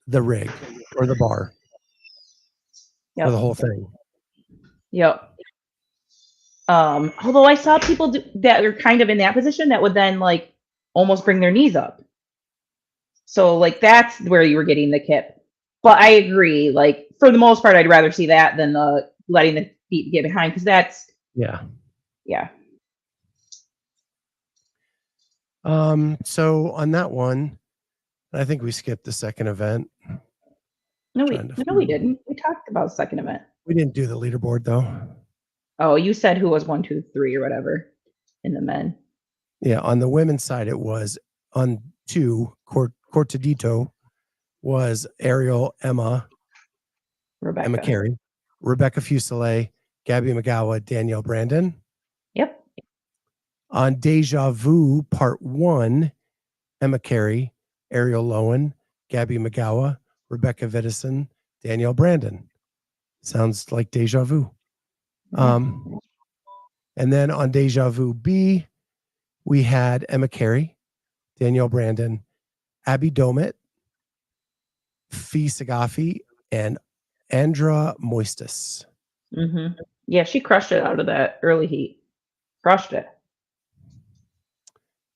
rig or the bar for the whole thing. Yep. Although I saw people that are kind of in that position that would then like almost bring their knees up. So like that's where you were getting the kip. But I agree. Like for the most part, I'd rather see that than the letting the feet get behind, because that's yeah. So on that one, I think we skipped the second event. No, we didn't. We talked about the second event. We didn't do the leaderboard though. Oh, you said who was 1, 2, 3 or whatever in the men. Yeah, on the women's side, it was on 2, Cortadito was Arielle, Emma Cary, Rebecca Fusselier, Gabby McGowan, Danielle Brandon. Yep. On Deja Vu Part 1, Emma Cary, Arielle Loewen, Gabby McGowan, Rebecca Vedison, Danielle Brandon. Sounds like Deja Vu. And then on Deja Vu B, we had Emma Cary, Danielle Brandon, Abby Domit, Fee Sagafi, and Andra Moistus. Mm-hmm. Yeah, she crushed it out of that early heat. Crushed it.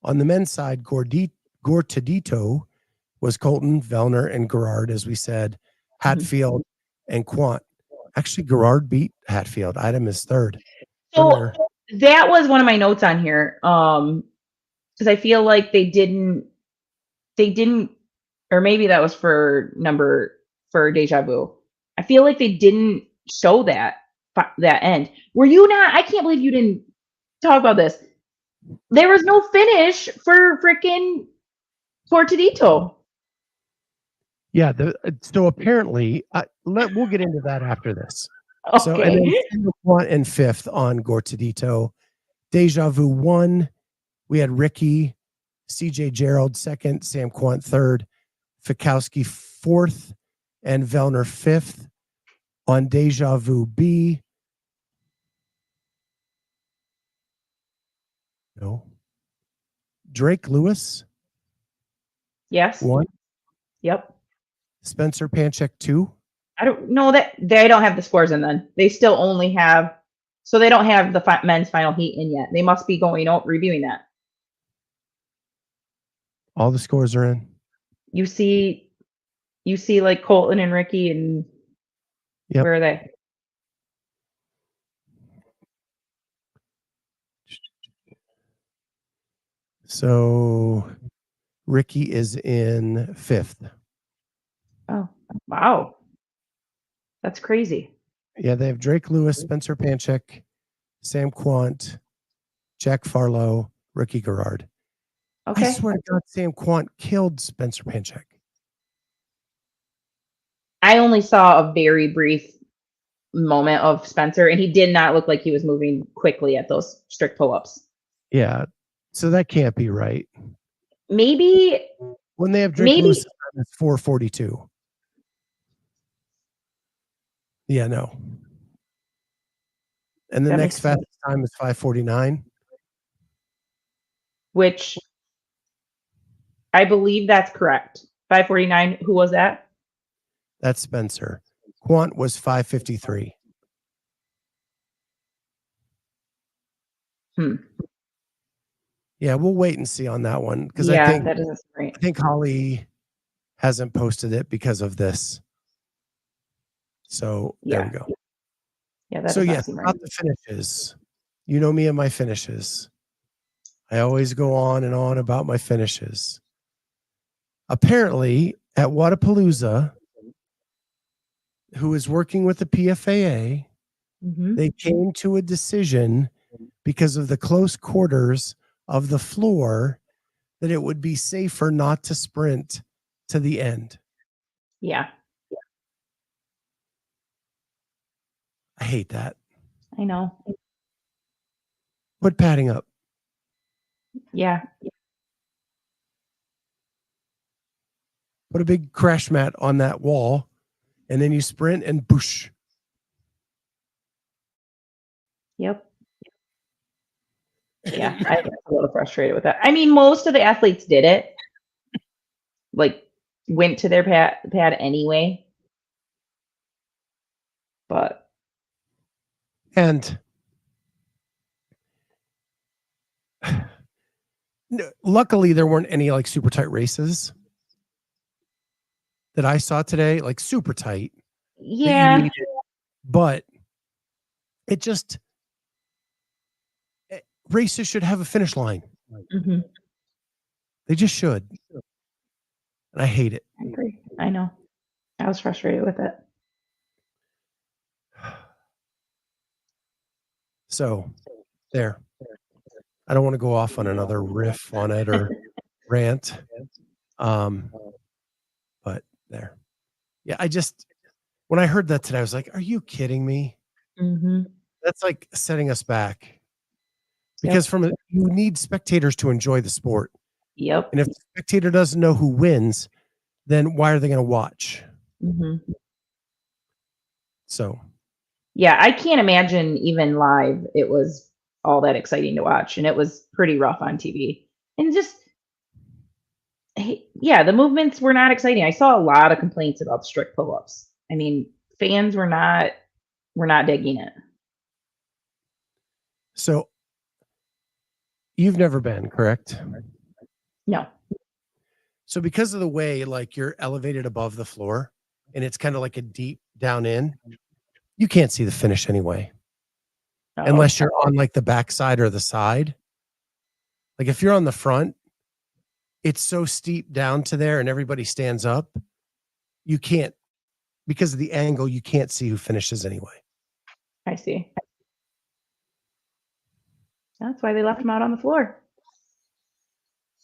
On the men's side, Gortadito was Colten, Vellner, and Gerard, as we said, Hatfield, and Kwant. Actually, Gerard beat Hatfield. Item is third. So that was one of my notes on here. Because I feel like they didn't, or maybe that was for Deja Vu. I feel like they didn't show that end. Were you not? I can't believe you didn't talk about this. There was no finish for freaking Cortadito. Yeah. So apparently, we'll get into that after this. Okay. So, and then Kwant in fifth on Cortadito. Deja Vu 1. We had Ricky, CJ Gerald second, Sam Kwant third, Fikowski fourth, and Vellner fifth. On Deja Vu B, no. Drake Lewis. Yes. 1. Yep. Spencer Panchek 2. I don't know that they don't have the scores in then. They still only have, so they don't have the men's final heat in yet. They must be going out reviewing that. All the scores are in. You see like Colton and Ricky, and where are they? So Ricky is in fifth. Oh, wow. That's crazy. Yeah, they have Drake Lewis, Spencer Panchek, Sam Kwant, Jack Farlow, Ricky Gerard. Okay. I swear to God, Sam Kwant killed Spencer Panchek. I only saw a very brief moment of Spencer, and he did not look like he was moving quickly at those strict pull-ups. Yeah, so that can't be right. Maybe when they have Drake Lewis, it's 4:42. Yeah, no. And the next fastest time is 5:49. Which I believe that's correct. 5:49. Who was that? That's Spencer. Kwant was 5:53. Yeah, we'll wait and see on that one because Yeah, I think that doesn't seem right. I think Holly hasn't posted it because of this. So there we go. Yeah, that So does not yes, seem right. about the finishes. You know me and my finishes. I always go on and on about my finishes. Apparently, at Wodapalooza, who is working with the PFAA, Mhm. they came to a decision because of the close quarters of the floor that it would be safer not to sprint to the end. Yeah, I hate that. I know. Put padding up. Yeah, Put a big crash mat on that wall, and then you sprint and boosh. yep. Yeah, I get a little frustrated with that. I mean, most of the athletes did it, like went to their pad anyway. But And luckily, there weren't any like super tight races that I saw today, like super tight. That you yeah, needed. But it just races should have a finish line. mhm, They just should. And I hate it. I agree. I know. I was frustrated with it. So there. I don't want to go off on another riff on it or rant. But there. Yeah, I just when I heard that today, I was like, are you kidding me? Mhm. That's like setting us back. Because you need spectators to enjoy the sport. Yep. And if the spectator doesn't know who wins, then why are they going to watch? Mhm. So Yeah, I can't imagine even live it was all that exciting to watch, and it was pretty rough on TV. And just yeah, the movements were not exciting. I saw a lot of complaints about strict pull-ups. I mean, fans were not digging it. So you've never been, correct? No. So because of the way like you're elevated above the floor and it's kind of like a deep down in, you can't see the finish anyway. Unless you're on like the back side or the side. Like if you're on the front, it's so steep down to there and everybody stands up. You can't, because of the angle, you can't see who finishes anyway. I see. That's why they left him out on the floor.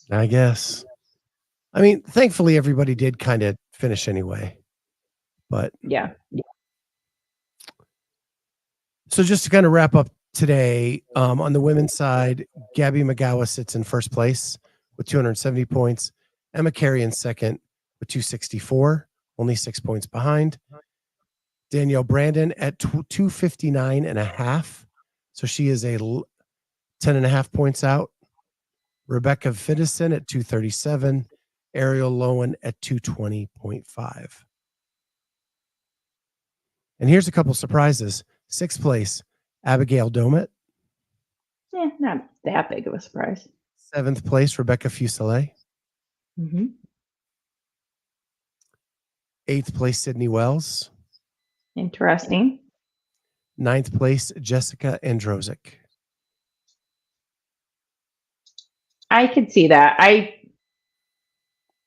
I guess. I mean, thankfully everybody did kind of finish anyway. But Yeah. so just to kind of wrap up today, on the women's side, Gabby McGowan sits in first place with 270 points. Emma Cary in second with 264, only 6 points behind. Danielle Brandon at 259 and a half. So she is 10 and a half points out. Rebecca Fittison at 237. Arielle Loewen at 220.5. And here's a couple surprises. Sixth place, Abigail Domet. Not that big of a surprise. Seventh place, Rebecca Fusselier. Mm-hmm. Eighth place, Sydney Wells. Interesting. Ninth place, Jessica Androsic. I could see that.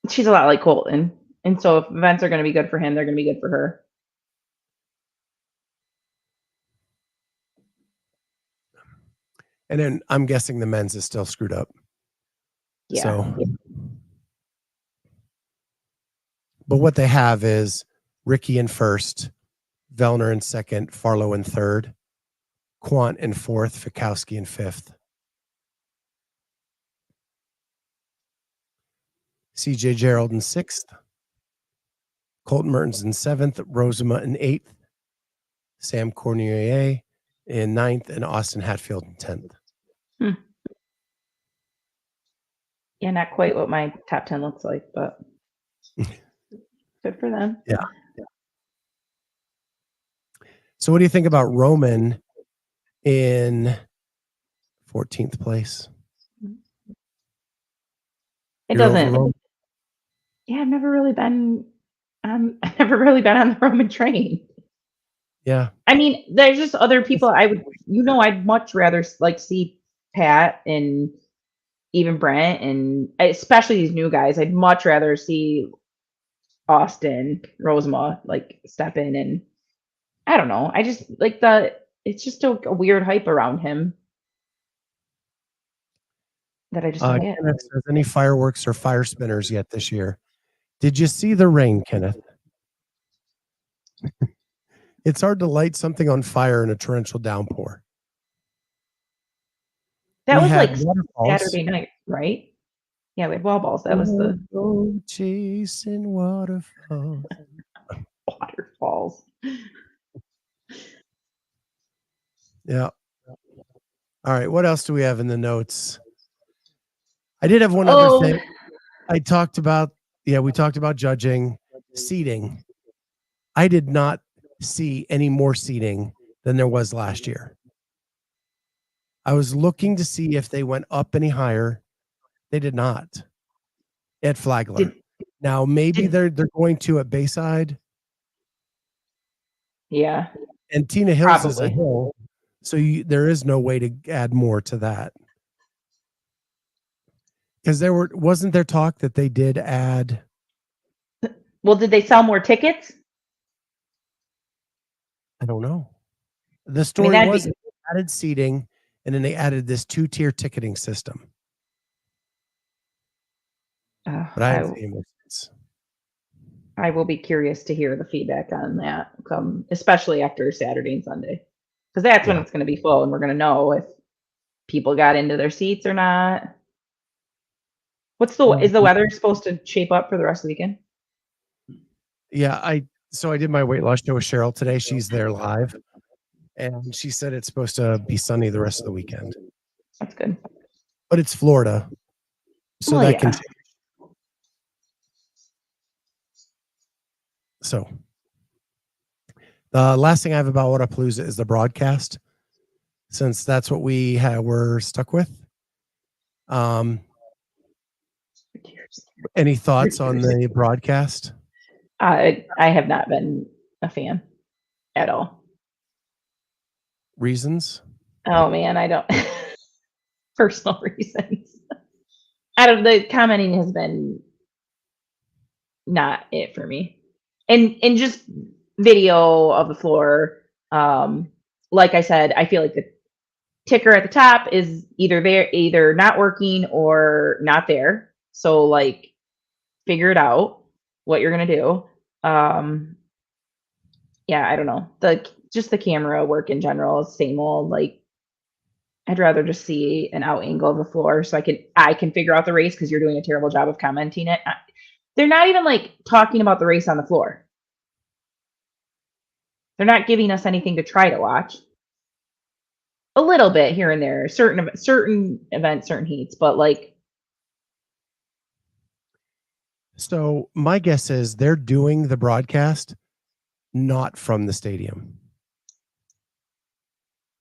She's a lot like Colten. And so if events are going to be good for him, they're going to be good for her. And then I'm guessing the men's is still screwed up. Yeah. So, but what they have is Ricky in first, Vellner in second, Farlow in third, Kwant in fourth, Fikowski in fifth. CJ Gerald in sixth, Colten Mertens in seventh, Rozema in eighth, Sam Cornier in ninth, and Austin Hatfield in 10th. Yeah, not quite what my top 10 looks like, but good for them. Yeah. So what do you think about Roman in 14th place. It You're over doesn't. Rome? Yeah, I've never really been on the Roman train. Yeah. I mean, there's just other people I'd much rather like see Pat and even Brent, and especially these new guys. I'd much rather see Austin, Rozema like step in, and I don't know. I just like it's just a weird hype around him that I just don't get. Kenneth says, any fireworks or fire spinners yet this year? Did you see the rain, Kenneth? It's hard to light something on fire in a torrential downpour. That We was had like waterfalls. Saturday night, right? Yeah, we had wall balls. That was the chasing waterfalls. waterfalls. Yeah. All right. What else do we have in the notes? I did have one other thing. We talked about judging seating. I did not see any more seating than there was last year. I was looking to see if they went up any higher. They did not at Flagler. Now maybe they're going to at Bayside. Yeah. And Tina Hills is a Probably. hill, so there is no way to add more to that. Because wasn't there talk that they did add? Well, did they sell more tickets? I don't know. The story was they added seating, and then they added this 2-tier ticketing system. But I haven't seen it. I will be curious to hear the feedback on that, especially after Saturday and Sunday, because that's when it's going to be full, and we're going to know if people got into their seats or not. Is the weather supposed to shape up for the rest of the weekend? Yeah, I did my weight loss show with Cheryl today. She's there live, and she said it's supposed to be sunny the rest of the weekend. That's good. But it's Florida, so that can change. So the last thing I have about Wodapalooza is the broadcast, since that's what we're stuck with. Any thoughts on the broadcast? I have not been a fan at all. Reasons? Oh man, I don't. Personal reasons. The commenting has been not it for me. And just video of the floor. Like I said, I feel like the ticker at the top is either not working or not there. So like, figure it out what you're gonna do. Yeah, I don't know. Just the camera work in general is same old. Like, I'd rather just see an out angle of the floor so I can figure out the race, because you're doing a terrible job of commenting it. They're not even like talking about the race on the floor. They're not giving us anything to try to watch. A little bit here and there, certain events, certain heats, but like. So my guess is they're doing the broadcast not from the stadium.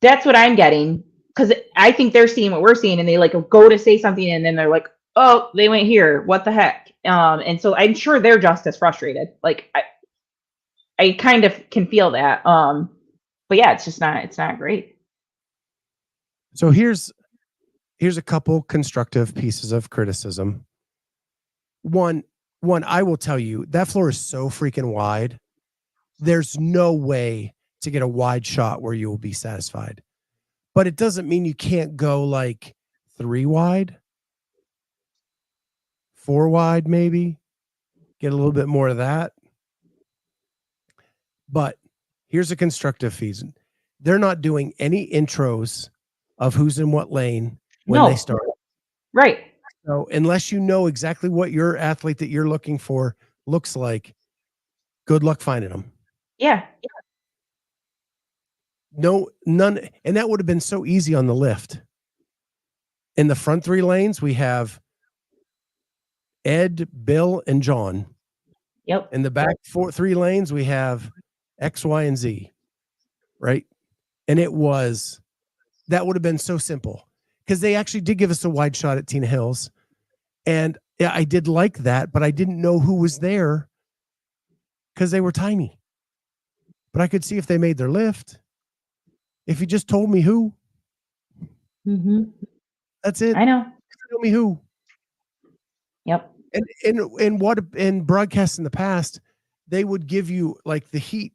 That's what I'm getting, because I think they're seeing what we're seeing, and they like go to say something, and then they're like, "Oh, they went here. What the heck?" And so I'm sure they're just as frustrated. Like I kind of can feel that. But yeah, it's not great. So here's a couple constructive pieces of criticism. One, I will tell you, that floor is so freaking wide. There's no way to get a wide shot where you will be satisfied. But it doesn't mean you can't go like 3 wide, 4 wide, maybe. Get a little bit more of that. But here's a constructive piece. They're not doing any intros of who's in what lane when they start. Right. So unless you know exactly what your athlete that you're looking for looks like, good luck finding them. Yeah. No, none. And that would have been so easy on the lift. In the front 3 lanes, we have Ed, Bill, and John. Yep. In the back 3 lanes, we have X, Y, and Z. Right. And that would have been so simple, because they actually did give us a wide shot at Tina Hills. And yeah, I did like that, but I didn't know who was there because they were tiny. But I could see if they made their lift. If you just told me who, that's it. I know. Tell me who. Yep. And what in broadcasts in the past, they would give you like the heat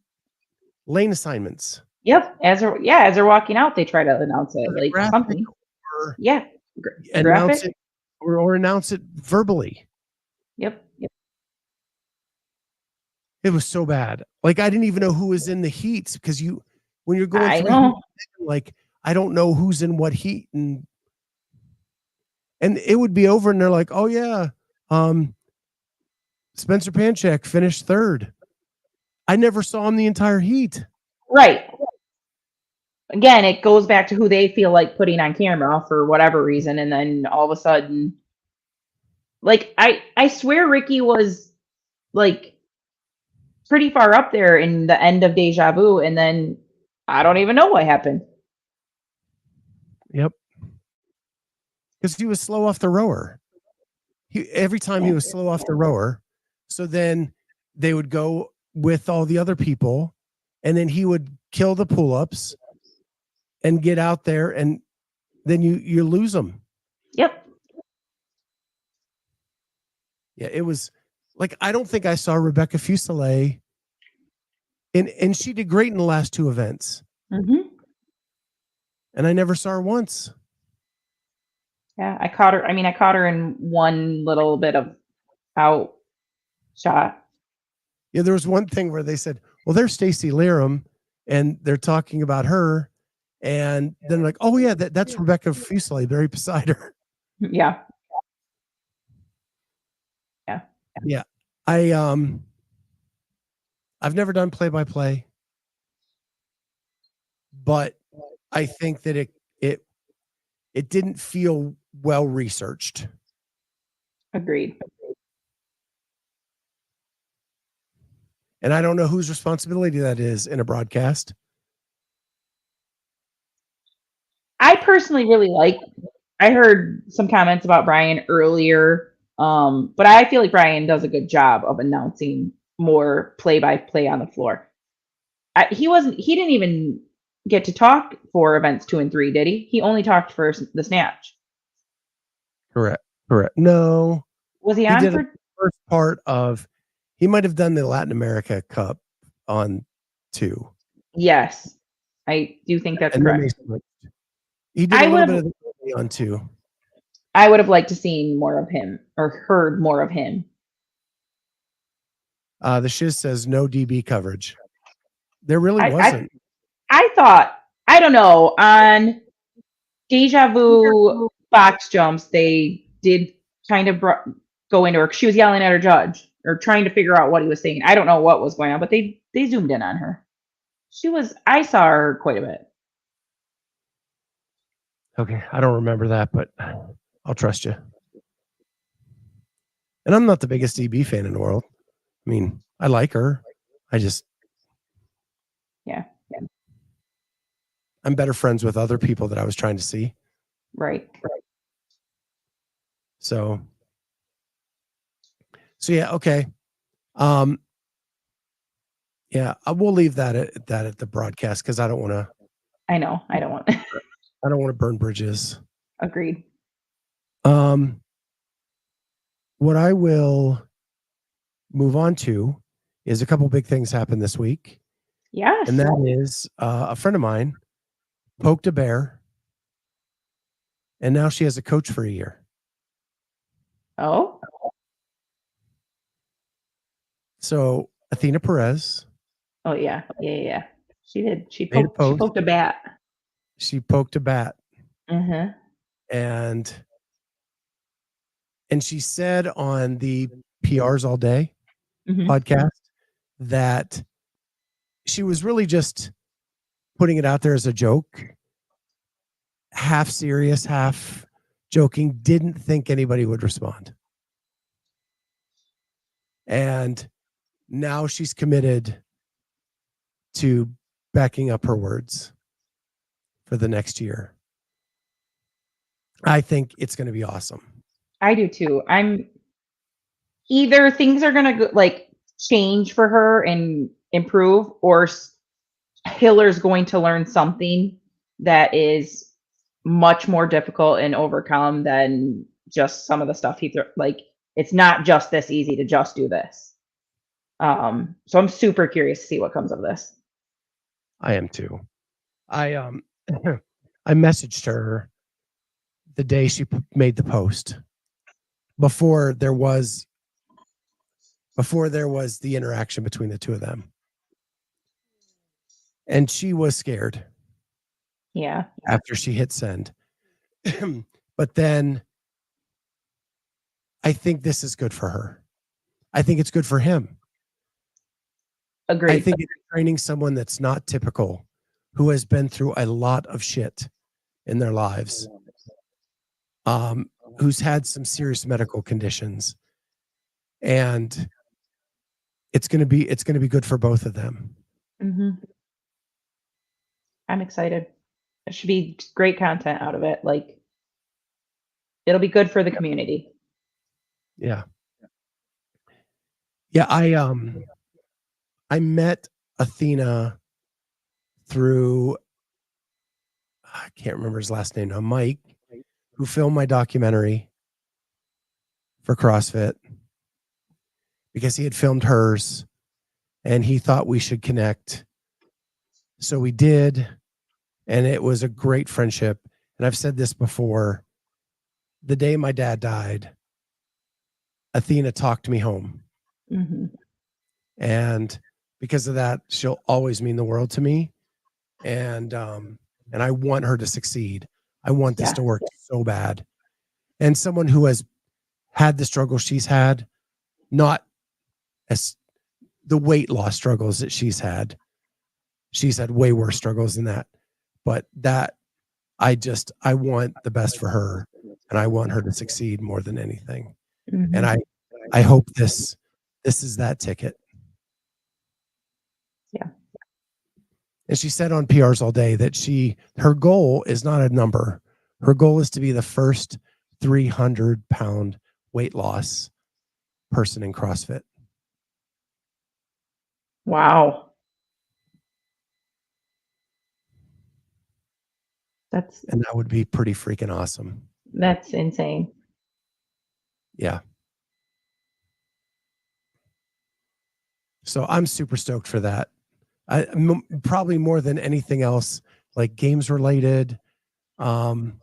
lane assignments. Yep. As they're walking out, they try to announce it, like something. Yeah. Announce Graphic. it or announce it verbally. Yep. It was so bad. Like I didn't even know who was in the heats because when you're going through know. like I don't know who's in what heat and it would be over and they're like, oh yeah, Spencer Panchak finished third. I never saw him the entire heat. Right. Again, it goes back to who they feel like putting on camera for whatever reason, and then all of a sudden, like I swear Ricky was like pretty far up there in the end of Deja Vu, and then I don't even know what happened. Yep. Because he was slow off the rower. Every time he was slow off the rower. So then they would go with all the other people, and then he would kill the pull-ups and get out there, and then you lose them. Yep. Yeah, it was like I don't think I saw Rebecca Fusselier, and she did great in the last two events. Mm-hmm. And I never saw her once. Yeah, I caught her. I mean, I caught her in one little bit of out shot. Yeah, there was one thing where they said, well, there's Stacy Liram, and they're talking about her. And then like, oh yeah, that's Rebecca Fusselier, right beside her. Yeah. Yeah. I've never done play-by-play, but I think that it didn't feel well researched. Agreed. And I don't know whose responsibility that is in a broadcast. I personally really I heard some comments about Brian earlier, but I feel like Brian does a good job of announcing more play-by-play on the floor. He didn't even get to talk for events 2 and 3, did he? He only talked for the snatch. Correct. No. Was he He on did for the first part of, he might have done the Latin America Cup on 2. Yes. I do think that's And then correct. he did a little bit of the on 2. I would have liked to seen more of him or heard more of him. The shiz says no DB coverage. There really wasn't. I thought, I don't know, on Deja Vu box jumps, they did kind of go into her. She was yelling at her judge or trying to figure out what he was saying. I don't know what was going on, but they zoomed in on her. I saw her quite a bit. Okay, I don't remember that, but I'll trust you. And I'm not the biggest DB fan in the world. I mean, I like her. I just... Yeah. I'm better friends with other people that I was trying to see. Right. So yeah, okay. Yeah, I will leave that at the broadcast because I don't want to. I know. I don't want. I don't want to burn bridges. Agreed. What I will move on to is a couple big things happened this week. Yes. And that is a friend of mine poked a bear, and now she has a coach for a year. Oh. So Athena Perez. Oh yeah. She did. She poked a bat. She poked a bat. Mm-hmm. And she said on the PRs All Day podcast that she was really just putting it out there as a joke, half serious, half joking, didn't think anybody would respond. And now she's committed to backing up her words for the next year. I think it's going to be awesome. I do too. I'm either things are gonna go, like change for her and improve, or Hiller's going to learn something that is much more difficult and overcome than just some of the stuff like. It's not just this easy to just do this. So I'm super curious to see what comes of this. I am too. I I messaged her the day she made the post before there was the interaction between the two of them. And she was scared. Yeah. After she hit send. But then I think this is good for her. I think it's good for him. Agreed. I think it's training someone that's not typical, who has been through a lot of shit in their lives, who's had some serious medical conditions, and it's going to be good for both of them. Mm-hmm. I'm excited. It should be great content out of it. Like, it'll be good for the community. Yeah. Yeah. I met Athena through, I can't remember his last name now, Mike, who filmed my documentary for CrossFit, because he had filmed hers and he thought we should connect. So we did. And it was a great friendship. And I've said this before, the day my dad died, Athena talked me home. Mm-hmm. And because of that, she'll always mean the world to me. And I want her to succeed. I want this to work so bad. And someone who has had the struggle she's had, not as the weight loss struggles that she's had way worse struggles than that. But that I want the best for her, and I want her to succeed more than anything. Mm-hmm. And I hope this is that ticket. Yeah. And she said on PRs all day that her goal is not a number. Her goal is to be the first 300-pound weight loss person in CrossFit. Wow. And that would be pretty freaking awesome. That's insane. Yeah. So I'm super stoked for that. Probably more than anything else, like games related. I'm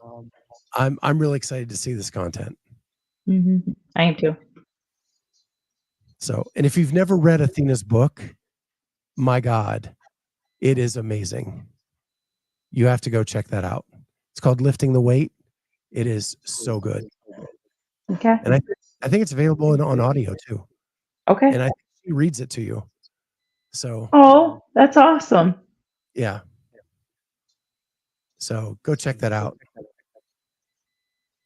really excited to see this content. Mm-hmm. I am too. So, and if you've never read Athena's book, my God, it is amazing. You have to go check that out. It's called Lifting the Weight. It is so good. Okay. And I think it's available on audio too. Okay. And I think she reads it to you. So. Oh, that's awesome. Yeah. So go check that out.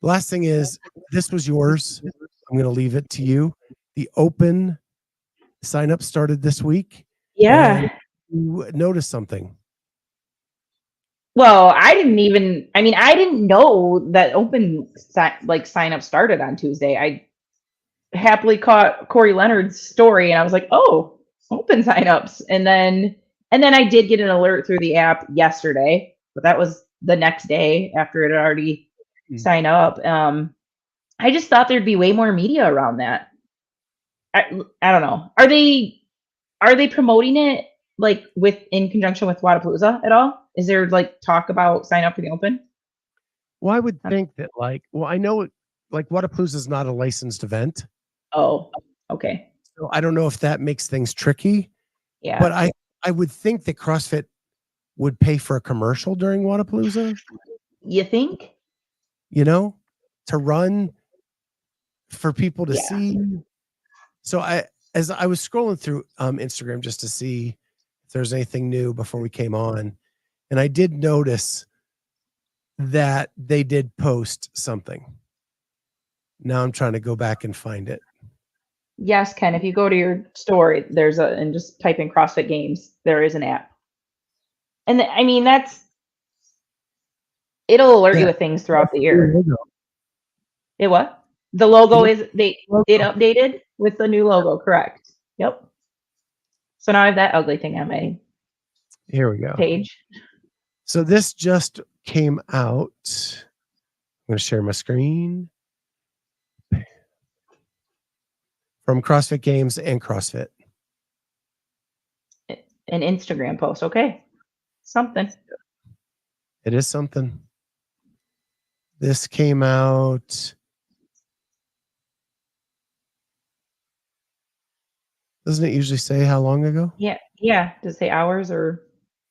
Last thing is, this was yours. I'm going to leave it to you. The open sign up started this week. Yeah. You noticed something. Well, I didn't know that open sign up started on Tuesday. I happily caught Corey Leonard's story and I was like, oh, open signups. And then I did get an alert through the app yesterday, but that was the next day after it had already signed up. I just thought there'd be way more media around that. I don't know. Are they promoting it like in conjunction with Wodapalooza at all? Is there like talk about sign up for the open? Well, I would think that I know Wodapalooza is not a licensed event. Oh, okay. So I don't know if that makes things tricky. Yeah. But I would think that CrossFit would pay for a commercial during Wodapalooza. You think? To run for people to see. So as I was scrolling through Instagram just to see if there's anything new before we came on, and I did notice that they did post something. Now I'm trying to go back and find it. Yes, Ken, if you go to your store, and just type in CrossFit Games, there is an app. And that's It'll alert you Yeah. with things throughout the year. Logo. It what? The logo It- is it updated with the new logo, correct? Yep. So now I have that ugly thing on my Here we go. page. So this just came out. I'm going to share my screen from CrossFit Games and CrossFit. An Instagram post. Okay. Something. It is something. This came out. Doesn't it usually say how long ago? Yeah. Yeah. Does it say hours or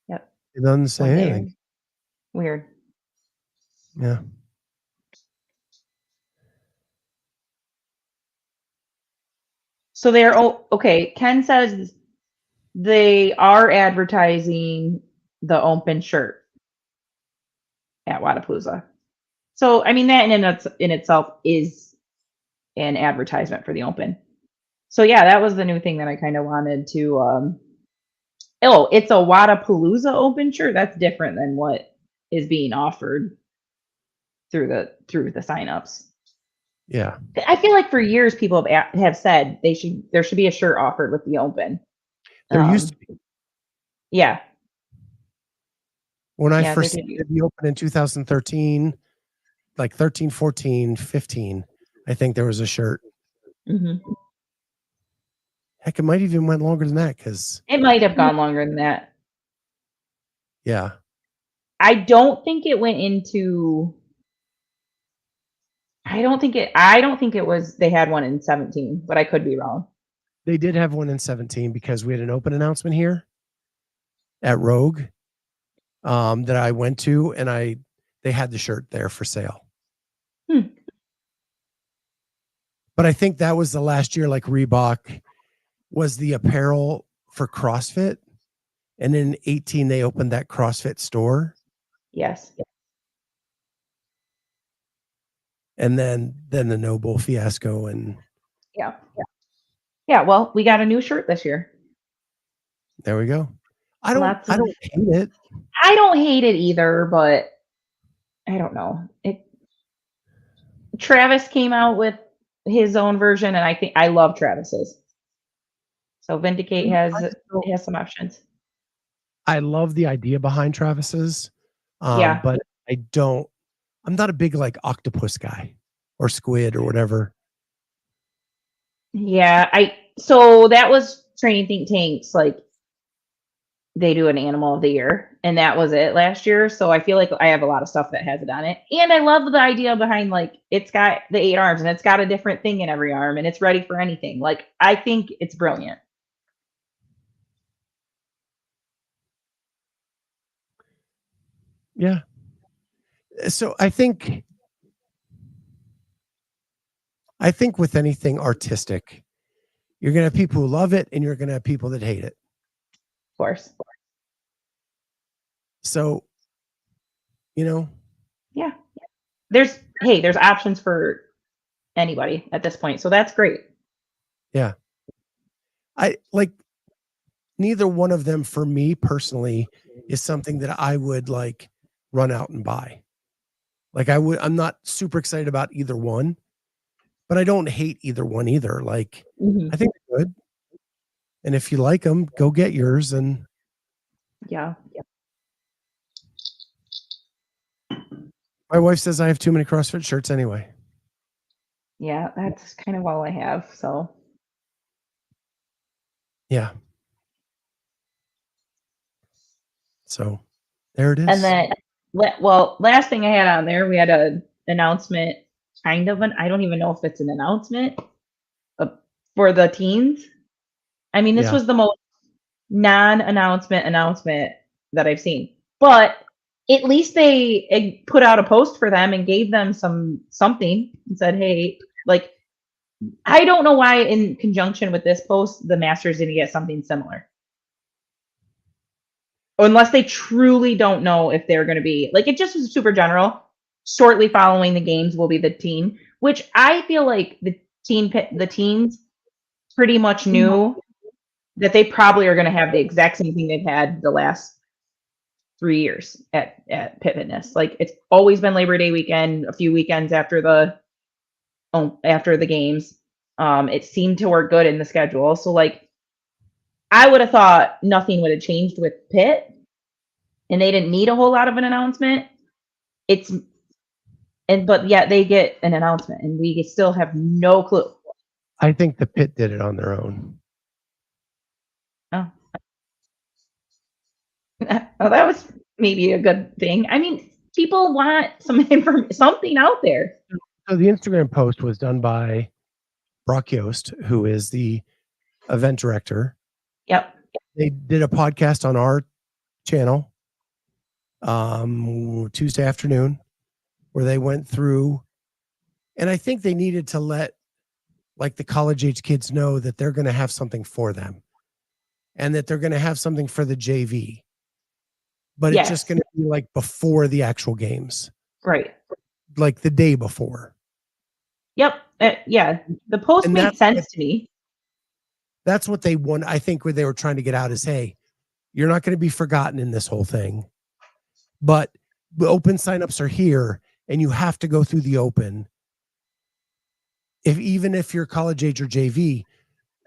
yep. It doesn't say One day. anything. Weird. Yeah. So they're okay. Ken says they are advertising the open shirt at Wodapalooza. So I mean that in itself is an advertisement for the open. So yeah, that was the new thing that I kind of wanted to oh, it's a Wodapalooza open shirt. That's different than what is being offered through the signups. Yeah. I feel like for years people have said there should be a shirt offered with the open. There used to be. Yeah. When I Yeah, first there did did the open in 2013, like 13, 14, 15, I think there was a shirt. Mhm. Heck, it might even went longer than that because, It might have gone longer than that. yeah. I don't think it went into. I don't think it was. They had one in 17, but I could be wrong. They did have one in 17 because we had an open announcement here at Rogue that I went to, and they had the shirt there for sale. But I think that was the last year, like Reebok was the apparel for CrossFit. And in 18, they opened that CrossFit store. Yes. And then the Noble fiasco. And Yeah. Yeah. Well, we got a new shirt this year. there we go. I don't hate it. I don't hate it either, but I don't know. Travis came out with his own version, and I think I love Travis's. So Vindicate has some options. I love the idea behind Travis's. Yeah. But I'm not a big like octopus guy or squid or whatever. Yeah, so that was Training Think Tanks, like they do an animal of the year, and that was it last year. So I feel like I have a lot of stuff that has it on it. And I love the idea behind like it's got the 8 arms and it's got a different thing in every arm and it's ready for anything. Like I think it's brilliant. Yeah. So I think with anything artistic, you're going to have people who love it and you're going to have people that hate it. Of course. So, yeah. There's options for anybody at this point. So that's great. Yeah. I like neither one of them for me personally is something that I would like run out and buy. Like I'm not super excited about either one, but I don't hate either one either. Like I think they're good. And if you like them, go get yours. And yeah. My wife says I have too many CrossFit shirts anyway. Yeah, that's kind of all I have. So yeah. So there it is. And then, last thing I had on there, we had an announcement, I don't even know if it's an announcement for the teens. I mean, this was the most non-announcement announcement that I've seen. But at least they put out a post for them and gave them something and said, hey, like, I don't know why in conjunction with this post, the Masters didn't get something similar. Unless they truly don't know if they're going to be, like, it just was super general. Shortly following the games will be the teen, which I feel like the teens pretty much knew that they probably are going to have the exact same thing they've had the last 3 years at Pit Fitness. Like, it's always been Labor Day weekend, a few weekends after the games. It seemed to work good in the schedule. So, like, I would have thought nothing would have changed with Pitt, and they didn't need a whole lot of an announcement. But yet they get an announcement, and we still have no clue. I think the Pit did it on their own. Oh. Well, that was maybe a good thing. I mean, people want something out there. So the Instagram post was done by Brock Yost, who is the event director. Yep. They did a podcast on our channel Tuesday afternoon where they went through, and I think they needed to let like the college age kids know that they're going to have something for them and that they're going to have something for the JV, but Yes. it's just going to be like before the actual games, Right. like the day before. Yep. Yeah. The post And made sense to me. That's what they want. I think what they were trying to get out is, hey, you're not going to be forgotten in this whole thing, but the open signups are here and you have to go through the open. Even if you're college age or JV,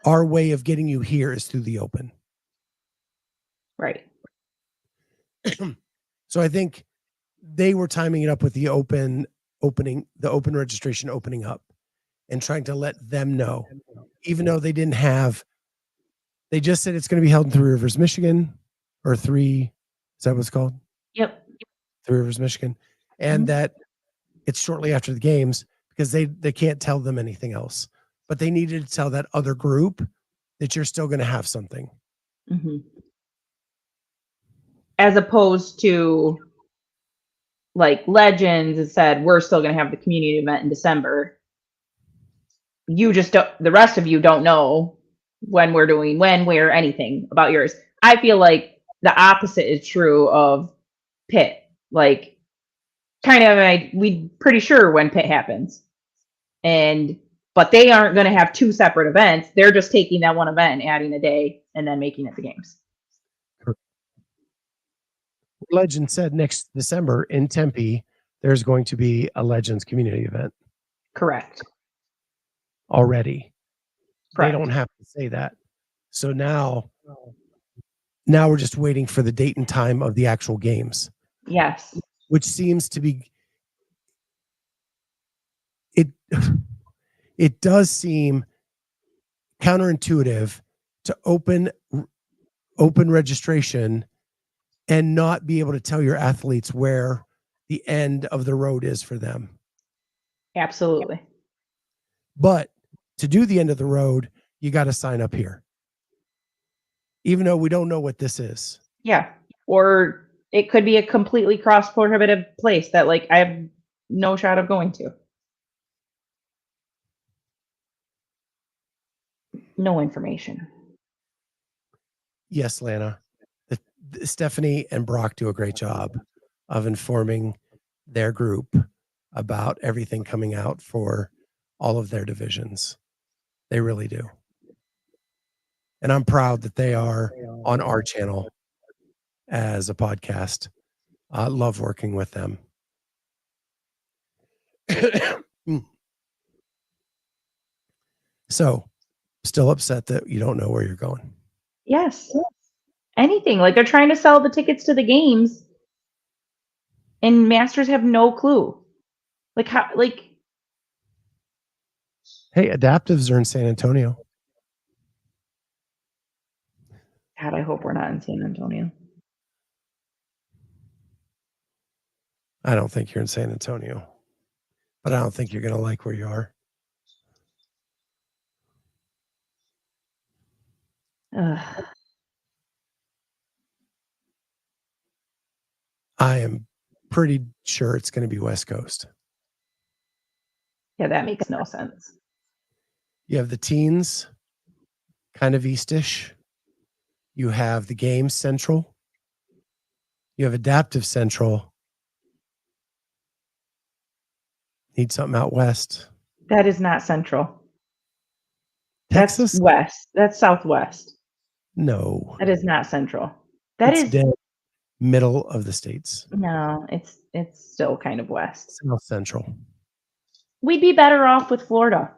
our way of getting you here is through the open. Right. So I think they were timing it up with the open registration opening up and trying to let them know, even though they just said it's going to be held in Three Rivers, Michigan, is that what it's called? Yep. Three Rivers, Michigan. And that it's shortly after the games because they can't tell them anything else, but they needed to tell that other group that you're still going to have something. Mm-hmm. As opposed to like Legends has said, we're still going to have the community event in December. You just don't, the rest of you don't know when we're doing, where, anything about yours. I feel like the opposite is true of Pitt. Like, kind of, we pretty sure when Pitt happens. But they aren't going to have two separate events. They're just taking that one event and adding a day and then making it the games. Legend said next December in Tempe, there's going to be a Legends community event. Correct. Already. Correct. They don't have to say that. So now we're just waiting for the date and time of the actual games. Yes. Which seems to be, it does seem counterintuitive to open registration and not be able to tell your athletes where the end of the road is for them. Absolutely. But to do the end of the road, you got to sign up here. Even though we don't know what this is. Yeah. Or it could be a completely cross-prohibitive place that like I have no shot of going to. No information. Yes, Lana. Stephanie and Brock do a great job of informing their group about everything coming out for all of their divisions. They really do. And I'm proud that they are on our channel as a podcast. I love working with them. So, still upset that you don't know where you're going. Yes. Anything. Like they're trying to sell the tickets to the games and Masters have no clue. Like how, like. Hey, Adaptives are in San Antonio. God, I hope we're not in San Antonio. I don't think you're in San Antonio, but I don't think you're going to like where you are. I am pretty sure it's going to be West Coast. Yeah, that makes no sense. You have the teens, kind of eastish. You have the games central. You have adaptive central. Need something out west. That is not central. Texas? That's west. That's southwest. No. That is not central. That it's is dead. middle of the States. No, it's still kind of west. South Central. We'd be better off with Florida.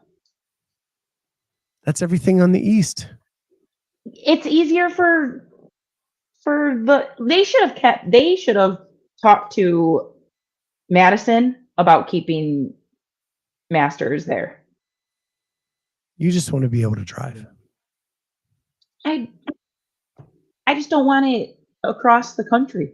That's everything on the East. It's easier for they should have talked to Madison about keeping Masters there. You just want to be able to drive. I just don't want it across the country.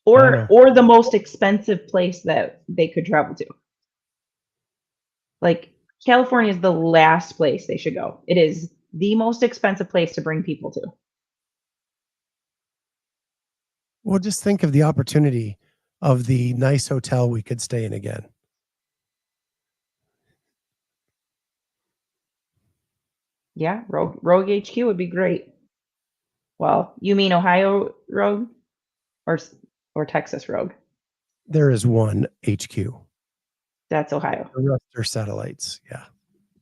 Or the most expensive place that they could travel to. Like, California is the last place they should go. It is the most expensive place to bring people to. Well, just think of the opportunity of the nice hotel we could stay in again. Yeah, Rogue HQ would be great. Well, you mean Ohio Rogue or Texas Rogue? There is one HQ. That's Ohio. The rest are satellites. Yeah.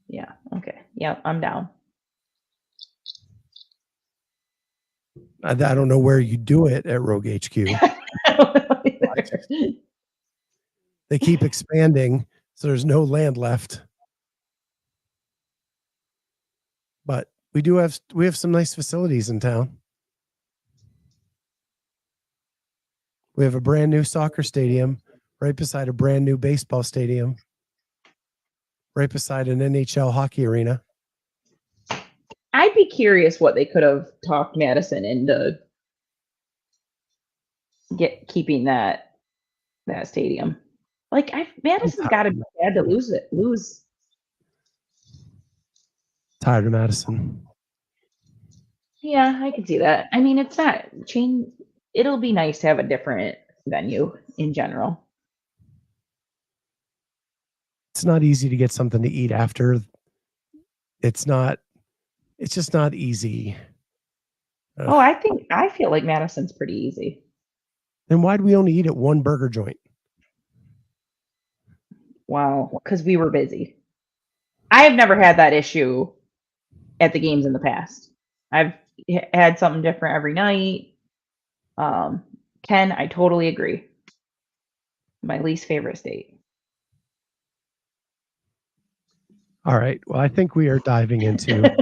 Yeah. Okay. Yeah, I'm down. I don't know where you do it at Rogue HQ. They keep expanding, so there's no land left. But we have some nice facilities in town. We have a brand new soccer stadium right beside a brand new baseball stadium, right beside an NHL hockey arena. I'd be curious what they could have talked Madison into keeping that stadium. Like, Madison's got to be bad to lose. Tired of Madison. Yeah, I can see that. I mean, it's not change. It'll be nice to have a different venue in general. It's not easy to get something to eat after. It's just not easy. Oh, I feel like Madison's pretty easy. Then why do we only eat at one burger joint? Wow, because we were busy. I have never had that issue at the games in the past. I've had something different every night. Ken, I totally agree. My least favorite state. All right. Well, I think we are diving into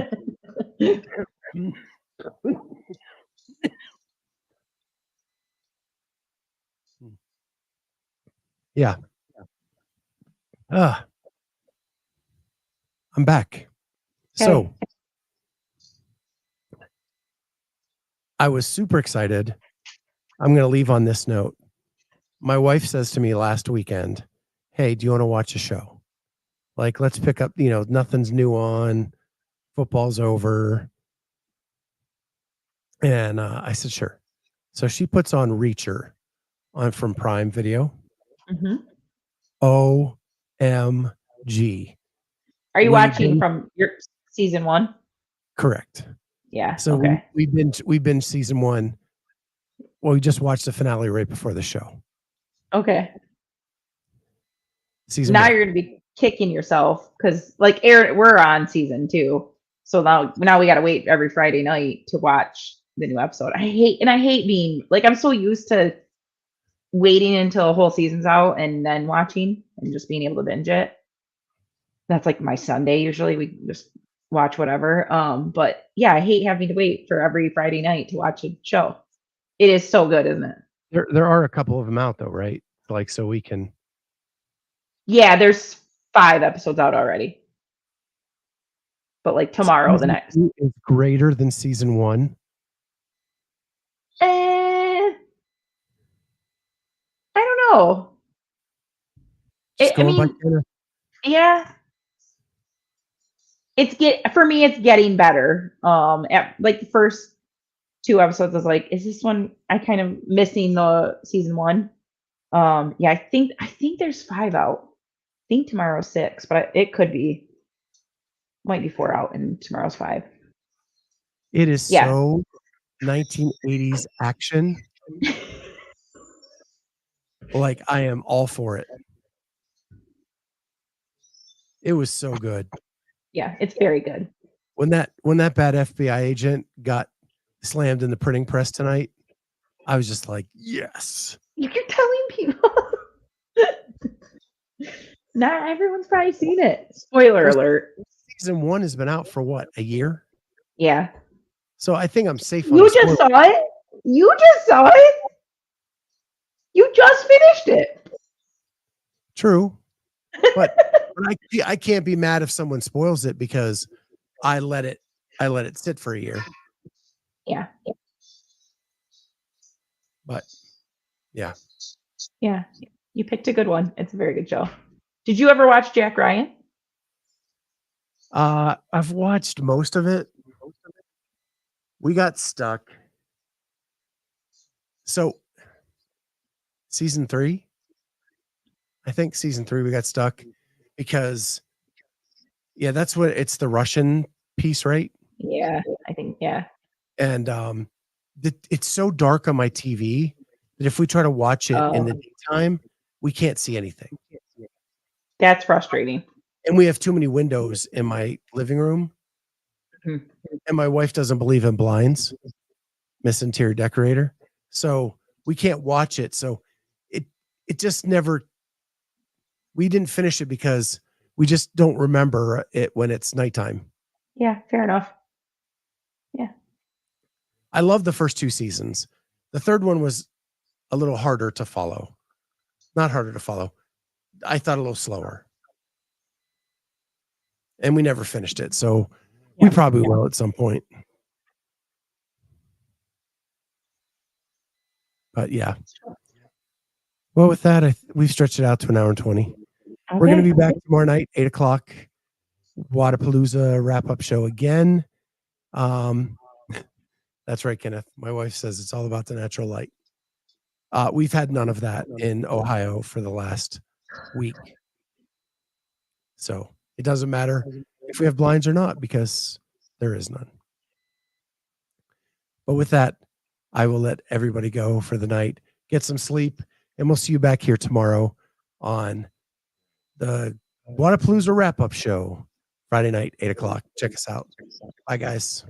yeah. I'm back. Okay. So I was super excited. I'm going to leave on this note. My wife says to me last weekend, "Hey, do you want to watch a show? Like, let's pick up, nothing's new on. Football's over." And I said, sure. So she puts on Reacher from Prime Video. Mm-hmm. OMG. Are you watching from your season 1? Correct. Yeah. So okay. we've been season 1. Well, we just watched the finale right before the show. Okay. Season now 1. You're gonna be kicking yourself because, like, Aaron, we're on season 2, so now we got to wait every Friday night to watch the new episode. I hate being like, I'm so used to waiting until a whole season's out and then watching and just being able to binge it. That's like my Sunday usually. We just watch whatever. But yeah, I hate having to wait for every Friday night to watch a show. It is so good, isn't it? There are a couple of them out though, right? Like, so we can. Yeah, there's 5 episodes out already. But like tomorrow, the next is greater than season 1. I don't know. Yeah. For me, it's getting better. At like the first 2 episodes, I was like, is this one I kind of missing the season 1? Yeah, I think there's 5 out. I think tomorrow's 6, but it might be 4 out and tomorrow's 5. It is so 1980s action. Like, I am all for it. It was so good. Yeah, it's very good. when that bad FBI agent got slammed in the printing press tonight, I was just like, yes. You're telling people. Not everyone's probably seen it. Spoiler alert. Season 1 has been out for what, a year? Yeah. So I think I'm safe on You the just spoiler. saw it? You just saw it? You just finished it. True. But I can't be mad if someone spoils it because I let it sit for a year. Yeah. But yeah. Yeah. You picked a good one. It's a very good show. Did you ever watch Jack Ryan? I've watched most of it. We got stuck. So season 3, I think season 3 we got stuck because that's what it's the Russian piece, right? Yeah, I think, yeah. And it's so dark on my TV that if we try to watch it in the daytime, we can't see anything. That's frustrating. And we have too many windows in my living room. Mhm. And my wife doesn't believe in blinds, Miss Interior Decorator. So we can't watch it. So it just never, we didn't finish it because we just don't remember it when it's nighttime. Yeah, fair enough. Yeah. I love the first 2 seasons. The third one was a little harder to follow. Not harder to follow. I thought a little slower. And we never finished it. So we probably will at some point. But yeah. Well, with that, we've stretched it out to an hour and 20. Okay. We're going to be back tomorrow night, 8:00. Wodapalooza wrap-up show again. That's right, Kenneth. My wife says it's all about the natural light. We've had none of that in Ohio for the last week. So it doesn't matter if we have blinds or not because there is none. But with that, I will let everybody go for the night. Get some sleep, and we'll see you back here tomorrow on the Wodapalooza wrap-up show, Friday night, 8:00. Check us out. Bye, guys.